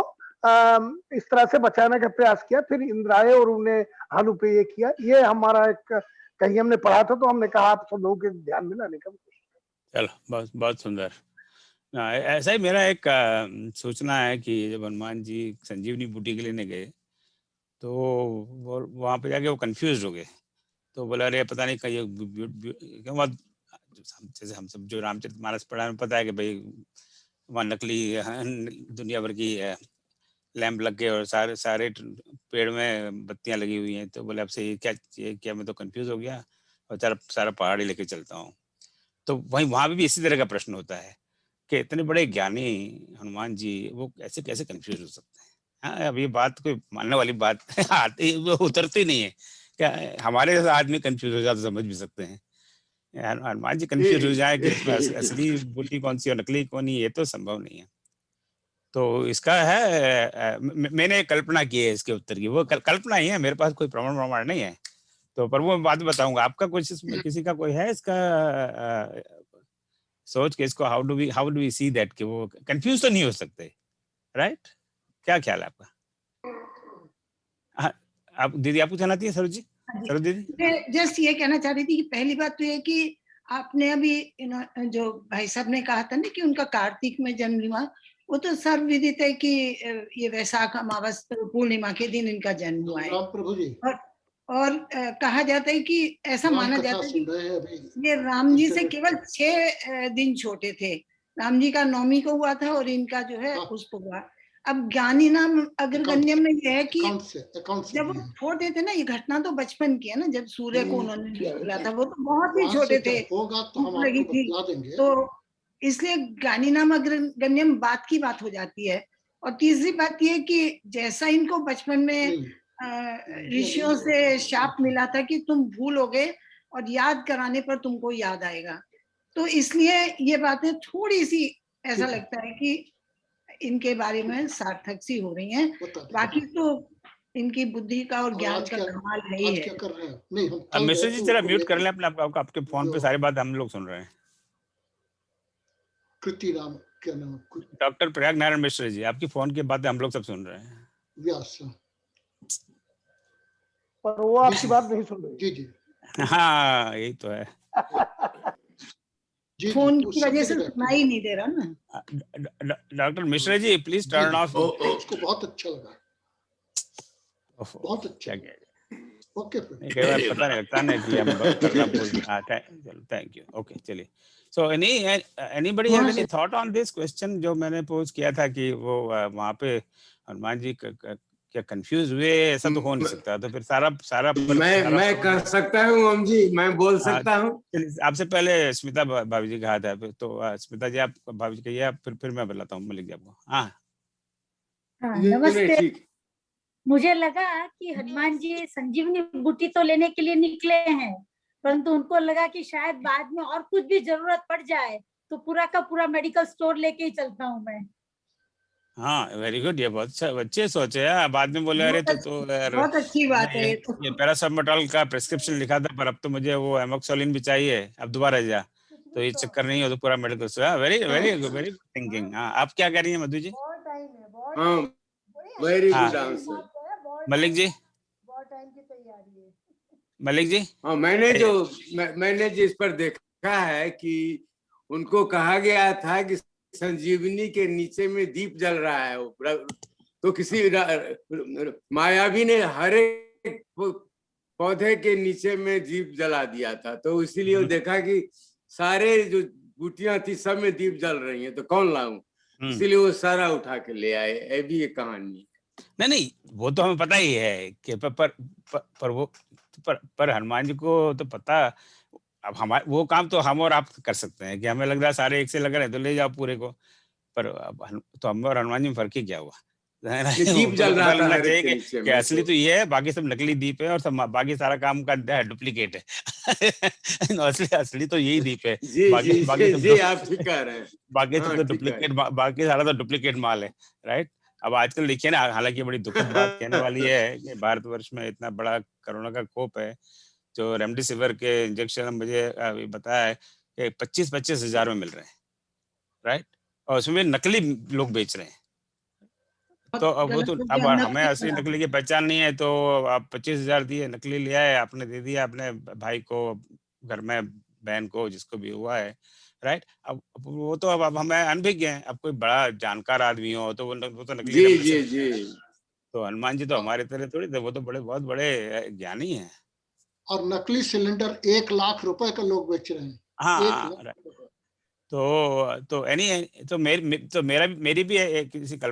[SPEAKER 13] इस तरह से बचाने का प्रयास किया। फिर इंद्र आए और उन्हें हनु पे ये किया। ये हमारा एक कहीं हमने पढ़ा था, तो हमने कहा आप सब लोगों के ध्यान में लाने का।
[SPEAKER 1] चलो बहुत बहुत सुंदर। ऐसा ही मेरा एक सोचना है कि जब हनुमान जी संजीवनी बूटी के लेने गए तो वो वहाँ पे जाके वो कंफ्यूज हो गए, तो बोला अरे पता नहीं कहीं जैसे हम सब जो रामचरितमानस पढ़ा है पता है कि भाई वहाँ नकली दुनिया भर की लैंप लग गए और सारे पेड़ में बत्तियां लगी हुई हैं। तो बोले आपसे ये क्या मैं तो कंफ्यूज हो गया और सारा पहाड़ ही लेके चलता हूँ। तो वहाँ भी इसी तरह का प्रश्न होता है कि इतने बड़े ज्ञानी हनुमान जी वो ऐसे कैसे कंफ्यूज हो सकते हैं। हाँ, अब ये बात कोई मानने वाली बात आती वो उतरती नहीं है। क्या हमारे जैसा आदमी कंफ्यूज हो जाए तो समझ भी सकते हैं, हनुमान जी कंफ्यूज हो जाए कि असली बूटी कौन सी और नकली कौन, ये तो संभव नहीं है। तो इसका है मैंने कल्पना की है इसके उत्तर की, वो कल्पना ही है, मेरे पास कोई प्रमाण नहीं है। तो पर वो बाद में बताऊंगा। आपका कुछ इसमें किसी का कोई है इसका सोच के इसको how do we see that कि वो कंफ्यूज तो नहीं हो सकते, राइट? क्या ख्याल है आपका? आप दीदी आप कुछ कहना चाहिए? सरोज जी, सरोज दीदी।
[SPEAKER 8] मैं जस्ट ये कहना चाह रही थी कि पहली बात तो ये कि आपने अभी जो भाई साहब ने कहा था ना कि उनका कार्तिक में जन्म हुआ, वो तो सर्वविदित है कि ये वैशाख अमावस्या पूर्णिमा के दिन इनका जन्म हुआ है।
[SPEAKER 17] प्रभु जी।
[SPEAKER 8] और कहा जाता है कि ऐसा माना जाता है कि ये राम जी से केवल 6 दिन छोटे थे। राम जी का 9वीं को हुआ था और इनका जो है उसको हुआ। अब ज्ञानी नाम अग्रगण्यम में यह है कि जब वो छोटे थे ना, ये घटना तो बचपन की है ना, जब सूर्य को उन्होंने बोला था वो तो बहुत ही छोटे थे, लगी थी, तो इसलिए ज्ञानी नाम अग्रगण्यम बात की बात हो जाती है। और तीसरी बात ये कि जैसा इनको बचपन में ऋषियों से शाप मिला था कि तुम भूलोगे और याद कराने पर तुमको याद आएगा, तो इसलिए ये बातें थोड़ी सी ऐसा लगता है कि इनके बारे में सार्थक सी हो रही हैं। बाकी तो इनकी बुद्धि का और ज्ञान का कमाल है ही है।
[SPEAKER 1] मिश्र जी जरा म्यूट कर लें अपने आपके फोन पे, सारी बात हम लोग सुन रहे हैं।
[SPEAKER 17] कृति राम क्या नाम?
[SPEAKER 1] डॉक्टर प्रयाग नारायण मिश्र जी, आपकी फोन की बातें हम लोग सब सुन रहे हैं।
[SPEAKER 17] व्यास
[SPEAKER 13] पर वो आपकी बात नहीं सुन रहे।
[SPEAKER 17] जी जी
[SPEAKER 1] हाँ यही तो है,
[SPEAKER 8] फोन की वजह से सुनाई नहीं दे रहा ना।
[SPEAKER 1] Doctor Mishra ji please turn off.
[SPEAKER 17] उसको बहुत अच्छा लगा, बहुत अच्छा। ओके
[SPEAKER 1] कई बार पता नहीं लगता ना कि हम करना भूल। Thank you. ओके चलिए। So anybody have any thought on this question जो मैंने पोज किया था कि वो वहाँ पे हनुमान जी क्या कंफ्यूज हुए? ऐसा तो हो नहीं सकता। तो फिर सारा
[SPEAKER 7] मैं कर सकता हूँ ओम जी, मैं बोल सकता हूँ।
[SPEAKER 1] आपसे पहले स्मिता भाभी जी कहा था, तो स्मिता जी आप भाभी जी कहिए, आप फिर मैं बताता हूँ मलिक जी आपको। हाँ
[SPEAKER 18] नमस्ते। मुझे लगा कि हनुमान जी संजीवनी बूटी तो लेने के लिए निकले हैं, परंतु उनको लगा कि शायद बाद में और कुछ भी जरूरत पड़ जाए तो पूरा का पूरा मेडिकल स्टोर लेके ही चलता हूँ मैं।
[SPEAKER 1] हाँ वेरी गुड, ये बहुत अच्छे सोचे हैं। बाद में बोले अरे तो
[SPEAKER 8] बहुत अच्छी बात है।
[SPEAKER 1] ये पैरासिटामोल का प्रिस्क्रिप्शन लिखा था पर अब तो मुझे वो एमोक्सोलिन भी चाहिए, अब दोबारा जा, तो ये चक्कर नहीं हो तो पूरा medical store. Very very very thinking. हाँ आप क्या कह रही हैं मधु जी?
[SPEAKER 7] वेरी
[SPEAKER 1] हाँ
[SPEAKER 7] गुड आंसर।
[SPEAKER 1] मलिक जी, मलिक जी।
[SPEAKER 7] हाँ मैंने जिस पर देखा है कि उनको कहा गया था कि संजीवनी के नीचे में दीप जल रहा है, तो किसी मायावी ने हर एक पौधे के नीचे में दीप जला दिया था, तो इसीलिए वो देखा कि सारे जो बूटियां थी सब में दीप जल रही हैं, तो कौन लाऊं, इसीलिए वो सारा उठा के ले आए। ये भी एक कहानी।
[SPEAKER 1] नहीं वो तो हमें पता ही है कि पर हनुमान जी को तो पता। अब हमारे वो काम तो हम और आप कर सकते हैं कि हमें लग रहा है सारे एक से लग रहे हैं तो ले जाओ पूरे को, पर अब तो हम और हनुमान जी में फर्क ही क्या हुआ?
[SPEAKER 7] दीप जल रहा था हर एक के नीचे
[SPEAKER 1] कि
[SPEAKER 7] में,
[SPEAKER 1] असली तो ये है, बाकी सब नकली दीप है और सब बाकी सारा काम का डुप्लीकेट है। असली तो यही दीप है।
[SPEAKER 7] जी आप ठीक कह रहे हैं।
[SPEAKER 1] बाकी सब तो डुप्लीकेट, बाकी सारा तो डुप्लीकेट माल है, राइट। अब आजकल देखिए ना, हालांकि बड़ी दुखद बात कहने वाली है कि भारतवर्ष में इतना बड़ा कोरोना का कोप है, जो रेमडेसिविर के इंजेक्शन मुझे अभी बताया है कि 25-25 हजार में मिल रहे हैं, राइट, और उसमें नकली लोग बेच रहे हैं। तो अब वो तो अब हमें असली नकली की पहचान नहीं है, तो आप 25,000 दिए, नकली लिया है आपने, दे दिया अपने भाई को, घर में बहन को, जिसको भी हुआ है, राइट। अब वो तो अब हमें अनभिज्ञ हैं। अब कोई बड़ा जानकार आदमी हो तो वो तो नकली
[SPEAKER 7] जी।
[SPEAKER 1] तो हनुमान जी तो हमारे तरह थोड़ी थे, वो तो बहुत बड़े ज्ञानी हैं।
[SPEAKER 17] और नकली सिलेंडर 1 लाख रुपए का लोग बेच रहे हैं।
[SPEAKER 1] हाँ तो मेरी भी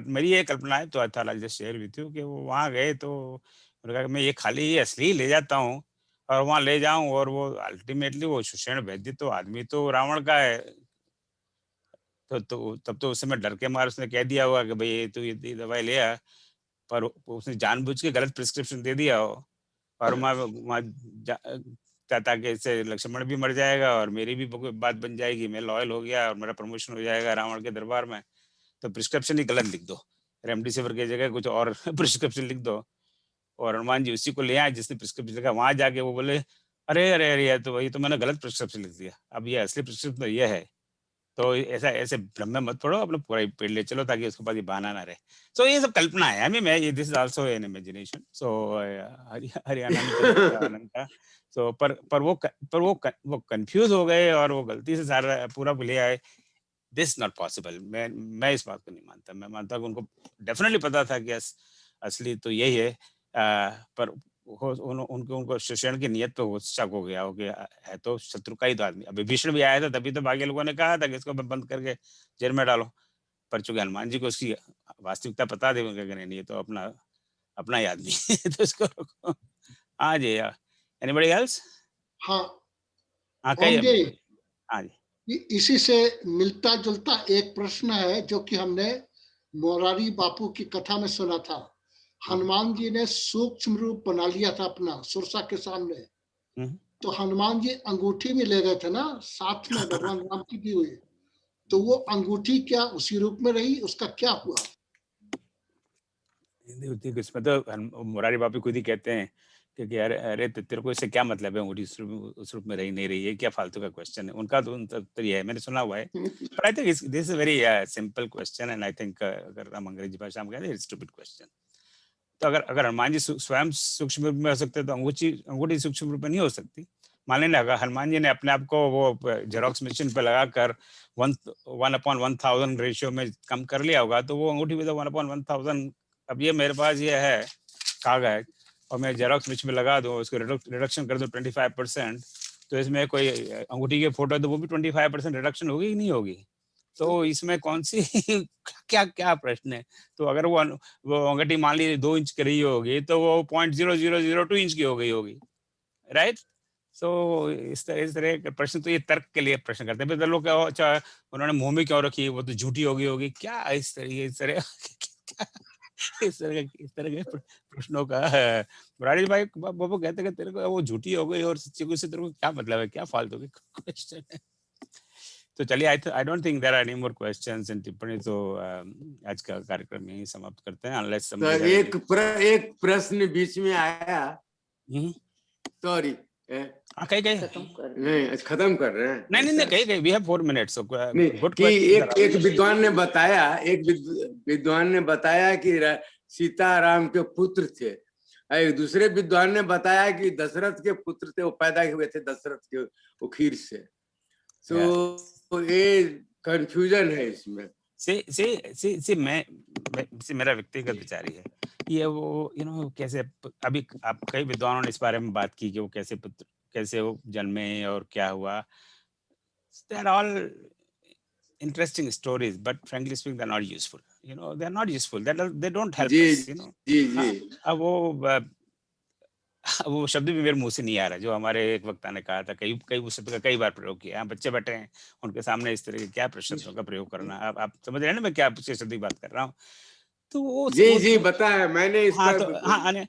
[SPEAKER 1] मेरी ये कल्पना है, तो था जस्ट शेयर विथ यू कि वो वहाँ गए तो उन्होंने कहा मैं ये खाली असली ले जाता हूँ और वहाँ ले जाऊं, और वो अल्टीमेटली वो सुषेण भेज दी, तो आदमी तो रावण का है। तो तब तो उस समय डर के मारे उसने कह दिया होगा कि भाई तू ये दवाई ले आ, पर उसने जानबूझ के गलत प्रिस्क्रिप्शन दे दिया हो, और वहाँ ताकि इससे लक्ष्मण भी मर जाएगा और मेरी भी बात बन जाएगी, मैं लॉयल हो गया और मेरा प्रमोशन हो जाएगा रावण के दरबार में। तो प्रिस्क्रिप्शन ही गलत लिख दो, रेमडेसिविर की जगह कुछ और प्रिस्क्रिप्शन लिख दो, और हनुमान जी उसी को ले आए जिसने प्रिस्क्रिप्शन लिखा। वहां जाके वो बोले अरे यार, तो वही तो मैंने गलत प्रिस्क्रिप्शन लिख दिया, अब ये असली प्रिस्क्रिप्शन तो ये है। तो ऐसे भ्रम में मत पड़ो, अपना पूरा पेड़ ले चलो ताकि उसके पास ये बहाना ना रहे। सो ये सब कल्पना है। आई मीन मैं this is also an imagination. So Haryana में था। सो पर वो कंफ्यूज हो गए और वो गलती से सारा पूरा ले आए। This not possible. मैं इस बात को नहीं मानता। मैं मानता हूँ कि उनको डेफिनेटली पता था कि असली तो यही है, पर उनको सुषेण की नियत पे वो शक हो गया हो कि है तो शत्रु का ही तो आदमी। अभी भीष्म भी आया था, तभी तो बाकी लोगों ने कहा था कि इसको बंद करके जेल में डालो, पर चूंकि हनुमान जी को उसकी वास्तविकता पता थी, उनके नहीं ये तो अपना ही आदमी तो इसको रोको। हाँ जी, एनीबॉडी एल्स?
[SPEAKER 17] हाँ
[SPEAKER 1] कहिए। हाँ जी,
[SPEAKER 17] इसी से मिलता जुलता एक प्रश्न है जो कि हमने मोरारी बापू की कथा में सुना था। हनुमान जी ने सूक्ष्म रूप बना लिया था अपना सुरसा के सामने, तो हनुमान जी अंगूठी भी ले गए थे ना साथ में भगवान राम की दी हुई, तो वो अंगूठी क्या उसी रूप में रही, उसका क्या हुआ?
[SPEAKER 1] इसमें तो मोरारी बापू खुद ही कहते हैं कि अरे तेरे को इससे क्या मतलब है, अंगूठी उस रूप में रही नहीं रही है, क्या फालतू का क्वेश्चन है उनका। तो ये है, मैंने सुना हुआ है, but I think this is very simple question, and I think अगर हम अंग्रेजी भाषा में कहते हैं स्टूपिड क्वेश्चन। तो अगर हनुमान जी स्वयं सूक्ष्म रूप में हो सकते तो अंगूठी सूक्ष्म रूप में नहीं हो सकती। मान लेना अगर हनुमान जी ने अपने आप को वो जेरोक्स मशीन पे लगाकर 1/1000 रेशियो में कम कर लिया होगा, तो वो अंगूठी भी तो 1/1000। अब ये मेरे पास ये है कागज और मैं जेरोक्स मशीन में लगा दूं, उसको रिडक्शन कर दूं 25%, तो इसमें कोई अंगूठी की फोटो तो वो भी 25% रिडक्शन होगी ही नहीं होगी। तो इसमें कौन सी क्या प्रश्न है? तो अगर वो अंगूठी मान लीजिए 2 इंच की रही होगी तो वो 0.0002 इंच की हो गई होगी, राइट। सो इस तरह के प्रश्न तो ये तर्क के लिए प्रश्न करते हैं। लोग क्या अच्छा उन्होंने मुंह में क्यों रखी, वो तो झूठी होगी क्या, इस तरह के प्रश्नों का राजेश भाई बाबू कहते हैं तेरे को वो झूठी हो गई और सच्ची से तेरे को क्या मतलब है, क्या फालतू के क्वेश्चन है। तो चलिए I don't think there are any more questions and टिप्पणी, तो आज का कार्यक्रम यहीं समाप्त करते हैं। अनलेस
[SPEAKER 7] एक प्रश्न बीच में आया, सॉरी
[SPEAKER 1] कहीं
[SPEAKER 7] खत्म कर रहे हैं।
[SPEAKER 1] नहीं कहीं वी हैव 4 मिनट्स।
[SPEAKER 7] कि एक विद्वान ने बताया कि सीता राम के पुत्र थे। एक दूसरे विद्वान ने बताया कि दशरथ के पुत्र थे, वो पैदा हुए थे दशरथ के उखीर से। तो ये कंफ्यूजन है इसमें।
[SPEAKER 1] मेरा व्यक्तिगत विचार है ये, वो कैसे अभी आप कई विद्वानों ने इस बारे में बात की कि वो कैसे वो जन्मे और क्या हुआ। They are all interesting stories, but frankly speaking, they're not useful. They're not useful. They don't help us. अब वो शब्द भी मेरे मुंह से नहीं आ रहा जो हमारे एक वक्ता ने कहा था। कई उस शब्द का कई बार प्रयोग किया। बच्चे बैठे हैं, उनके सामने इस तरह के क्या प्रशंसों का प्रयोग करना। आप समझ रहे हैं ना मैं क्या शब्द की बात कर रहा हूँ। तो वो
[SPEAKER 7] जी बताया मैंने इस पर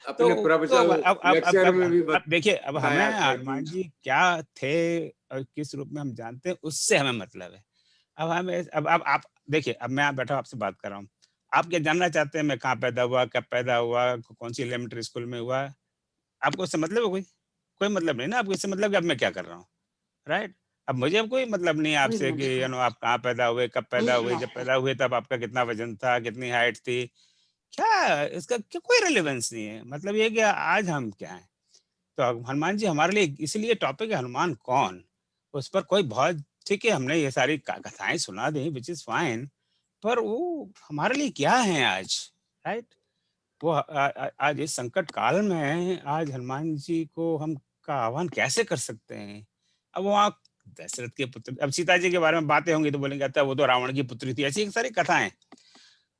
[SPEAKER 7] अपने प्रवचन लेक्चर में भी
[SPEAKER 1] अब देखिए, अब हमें हनुमान जी क्या थे और किस रूप में हम जानते हैं, उससे हमें मतलब है। अब हमें अब आप देखिए, अब मैं बैठा आपसे बात कर रहा हूँ, आप क्या जानना चाहते हैं मैं कहाँ पैदा हुआ, कब पैदा हुआ, कौन सी एलिमेंट्री स्कूल में हुआ? आपको इससे मतलब है? कोई मतलब नहीं ना आपको इससे मतलब कि अब मैं क्या कर रहा हूँ, राइट? अब मुझे अब कोई मतलब नहीं है आपसे कि आप कहाँ पैदा हुए, कब पैदा हुए, जब पैदा हुए तब आपका कितना वजन था, कितनी हाइट थी, क्या इसका क्या कोई रेलेवेंस नहीं है। मतलब ये कि आज हम क्या हैं। तो हनुमान जी हमारे लिए इसलिए टॉपिक है हनुमान कौन, उस पर कोई बहुत ठीक है, हमने ये सारी कथाएं सुना दी विच इज फाइन, पर वो हमारे लिए क्या है आज, राइट? वो आज इस संकट काल में आज हनुमान जी को हम का आह्वान कैसे कर सकते हैं? अब वहाँ दशरथ के पुत्र, अब सीता जी के बारे में बातें होंगी तो बोलेंगे अच्छा वो तो रावण की पुत्री थी, ऐसी एक सारी कथाएं।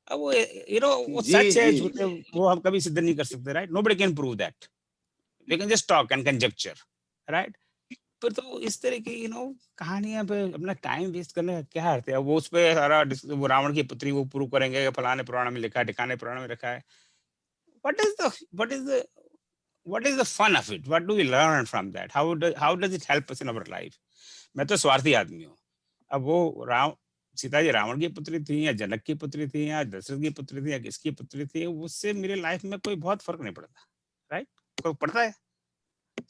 [SPEAKER 1] अब वो वो सच है झूठे वो हम कभी सिद्ध नहीं कर सकते, right? Nobody can prove that, we can just talk and conjecture, right? पर तो इस तरह की कहानियां पे अपना टाइम वेस्ट करने का क्या अर्थ है? वो उस पे सारा वो रावण की पुत्री वो प्रूव करेंगे, फलाने पुराण में लिखा है, ठिकाने पुराण में लिखा है। what is the fun of it? What do we learn from that? How does it help us in our life? मैं तो स्वार्थी आदमी हूँ। अब वो सीता जी रावण की पुत्री थी या जनक की पुत्री थी या दशरथ की पुत्री थी या किसकी पुत्री थी, उससे मेरे लाइफ में कोई बहुत फर्क नहीं पड़ता, राइट? कोई पड़ता है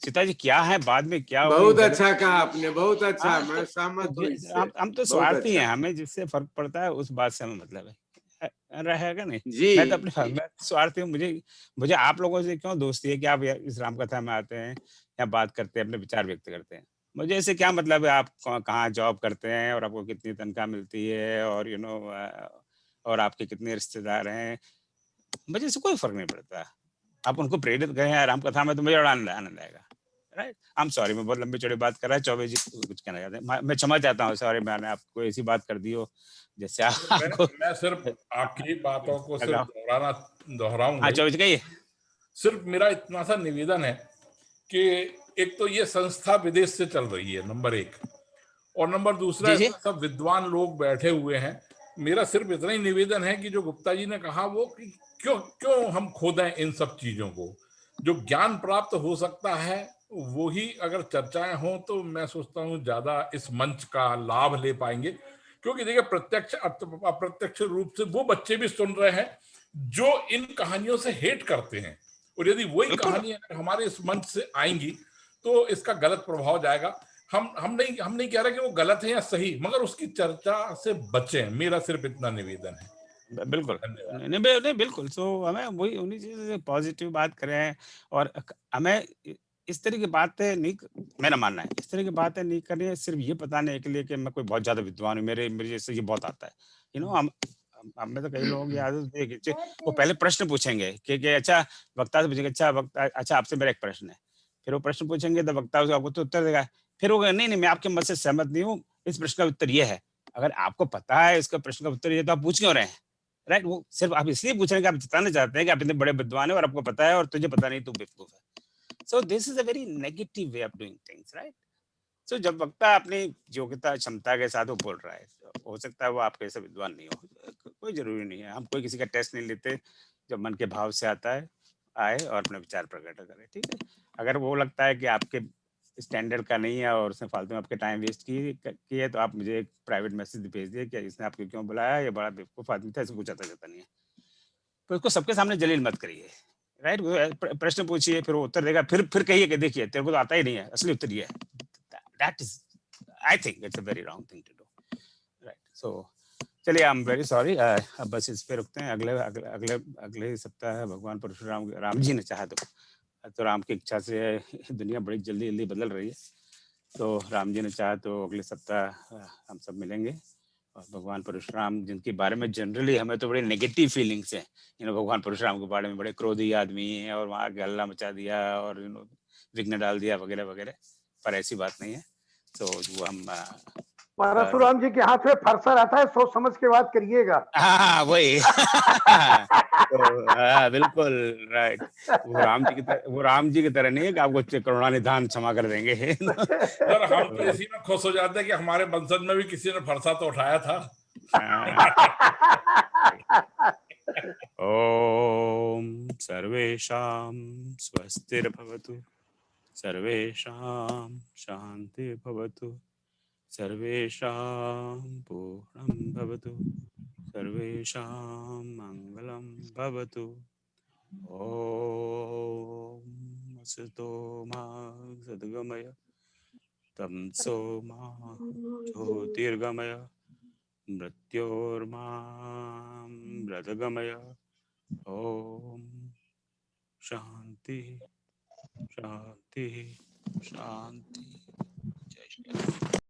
[SPEAKER 1] सीता जी क्या है, बाद में क्या हुई?
[SPEAKER 7] बहुत अच्छा कहा आपने, बहुत अच्छा। मैं सहमत हूँ।
[SPEAKER 1] हम तो स्वार्थी हैं, हमें जिससे फर्क पड़ता है उस बात से हमें मतलब है, रहेगा नहीं। मैं तो अपने स्वार्थी हूँ। मुझे आप लोगों से क्यों दोस्ती है कि आप इस राम कथा में आते हैं या बात करते हैं, अपने विचार व्यक्त करते हैं? मुझे इससे क्या मतलब है आप कहाँ जॉब करते हैं और आपको कितनी तनख्वाह मिलती है और और आपके कितने रिश्तेदार हैं, मुझे इससे कोई फर्क नहीं पड़ता। आप उनको प्रेरित करें राम कथा में तो मुझे बड़ा आनंद आएगा, राइट? आई एम सॉरी, मैं बहुत लंबी चौड़ी बात कर रहा है। चौबे जी कुछ कहना चाहते हैं? मैं क्षमा चाहता हूँ, सॉरी मैंने आपको ऐसी बात कर दी हो जैसे आपको।
[SPEAKER 10] मैं सिर्फ आपकी बातों को सिर्फ दोहराऊंगा।
[SPEAKER 1] हाँ चौबे जी कहिए।
[SPEAKER 10] सिर्फ मेरा इतना सा निवेदन है कि एक तो ये संस्था विदेश से चल रही है, नंबर एक, और नंबर दूसरा सब विद्वान लोग बैठे हुए हैं। मेरा सिर्फ इतना ही निवेदन है कि जो गुप्ता जी ने कहा वो कि क्यों हम खोदें इन सब चीजों को। जो ज्ञान प्राप्त हो सकता है वो ही अगर चर्चाएं हों तो मैं सोचता हूँ ज्यादा इस मंच का लाभ ले पाएंगे। क्योंकि देखिए प्रत्यक्ष अप्रत्यक्ष रूप से वो बच्चे भी सुन रहे हैं जो इन कहानियों से हेट करते हैं, और यदि वही कहानियां हमारे इस मंच से आएंगी तो इसका गलत प्रभाव जाएगा। हम नहीं कह रहे कि वो गलत है या सही, मगर उसकी चर्चा से बचें, मेरा सिर्फ इतना निवेदन है।
[SPEAKER 1] बिल्कुल नहीं बिल्कुल। तो हमें वही उन्हीं चीजों से पॉजिटिव बात करें और हमें इस तरह की बातें नहीं, मेरा मानना है इस तरह की बातें नहीं करनी है सिर्फ ये बताने के लिए कि मैं कोई बहुत ज्यादा विद्वान हूँ, मेरे जैसे ये बहुत आता है। हमें तो कई लोग याद है वो पहले प्रश्न पूछेंगे कि अच्छा वक्ता से पूछेंगे, अच्छा आपसे मेरा एक प्रश्न है, फिर वो प्रश्न पूछेंगे तो वक्ता आपको तो उत्तर देगा, फिर वो नहीं मैं आपके मत से सहमत नहीं हूँ, इस प्रश्न का उत्तर ये है। अगर आपको पता है इसका प्रश्न का उत्तर ये तो आप पूछ क्यों रहे हैं, राइट? वो सिर्फ आप इसलिए पूछ रहे हैं कि आप बताना चाहते हैं कि आप इतने बड़े विद्वान है और आपको पता है और तुझे पता नहीं, तू बेवकूफ है। So this is a very negative way of doing things, right? So जब वक्ता अपनी योग्यता क्षमता के साथ वो बोल रहा है, हो सकता है वो आपके ऐसा विद्वान नहीं हो, कोई जरूरी नहीं है। हम कोई किसी का टेस्ट नहीं लेते, जब मन के भाव से आता है आए और अपने विचार प्रकट करे, ठीक है? अगर वो लगता है कि आपके स्टैंडर्ड का नहीं है और उसने फालतू में आपके टाइम वेस्ट किए तो आप मुझे एक प्राइवेट मैसेज भेज दिए कि इसने आपको क्यों बुलाया, ये बड़ा बेवकूफ आदमी था, इसको कुछ आता जाता नहीं है। तो उसको सबके सामने जलील मत करिए, राइट? प्रश्न पूछिए, फिर वो उत्तर देगा, फिर कहिए कि देखिए तेरे को तो आता ही नहीं है, असली उत्तर ये है। That is I think it's a very wrong thing to do, right? So चलिए, आई एम वेरी सॉरी, अब बस इस पे रुकते हैं। अगले अगले अगले अगले सप्ताह भगवान परशुराम राम जी ने चाहा तो राम की इच्छा से दुनिया बड़ी जल्दी जल्दी बदल रही है, तो राम जी ने चाहा तो अगले सप्ताह हम सब मिलेंगे। और भगवान परशुराम जिनके बारे में जनरली हमें तो बड़े नेगेटिव फीलिंग्स हैं, भगवान परशुराम के बारे में बड़े क्रोधी आदमी हैं और वहाँ के हल्ला मचा दिया और विघ्न डाल दिया वगैरह वगैरह, पर ऐसी बात नहीं है। तो वो हम
[SPEAKER 13] परशुराम जी के हाथ में फरसा रहता है, सोच समझ के बात करिएगा।
[SPEAKER 1] हाँ वही तो बिल्कुल राइट। वो राम जी की तरह नहीं है कि आपको करुणानिधान क्षमा कर देंगे।
[SPEAKER 10] सर हम तो इसी में खुश हो जाते हैं कि हमारे वंशज में भी किसी ने फरसा तो उठाया था।
[SPEAKER 1] ओम सर्वेषां स्वस्तिर्भवतु, सर्वेषां शान्तिर्भवतु, सर्वेषां पूर्णं भवतु, सर्वेषां मंगलं भवतु। ओम असतो मा सद्गमय, तमसो मा ज्योतिर्गमय, मृत्योर्मामृतगमय। ओम शांति शांति शांति।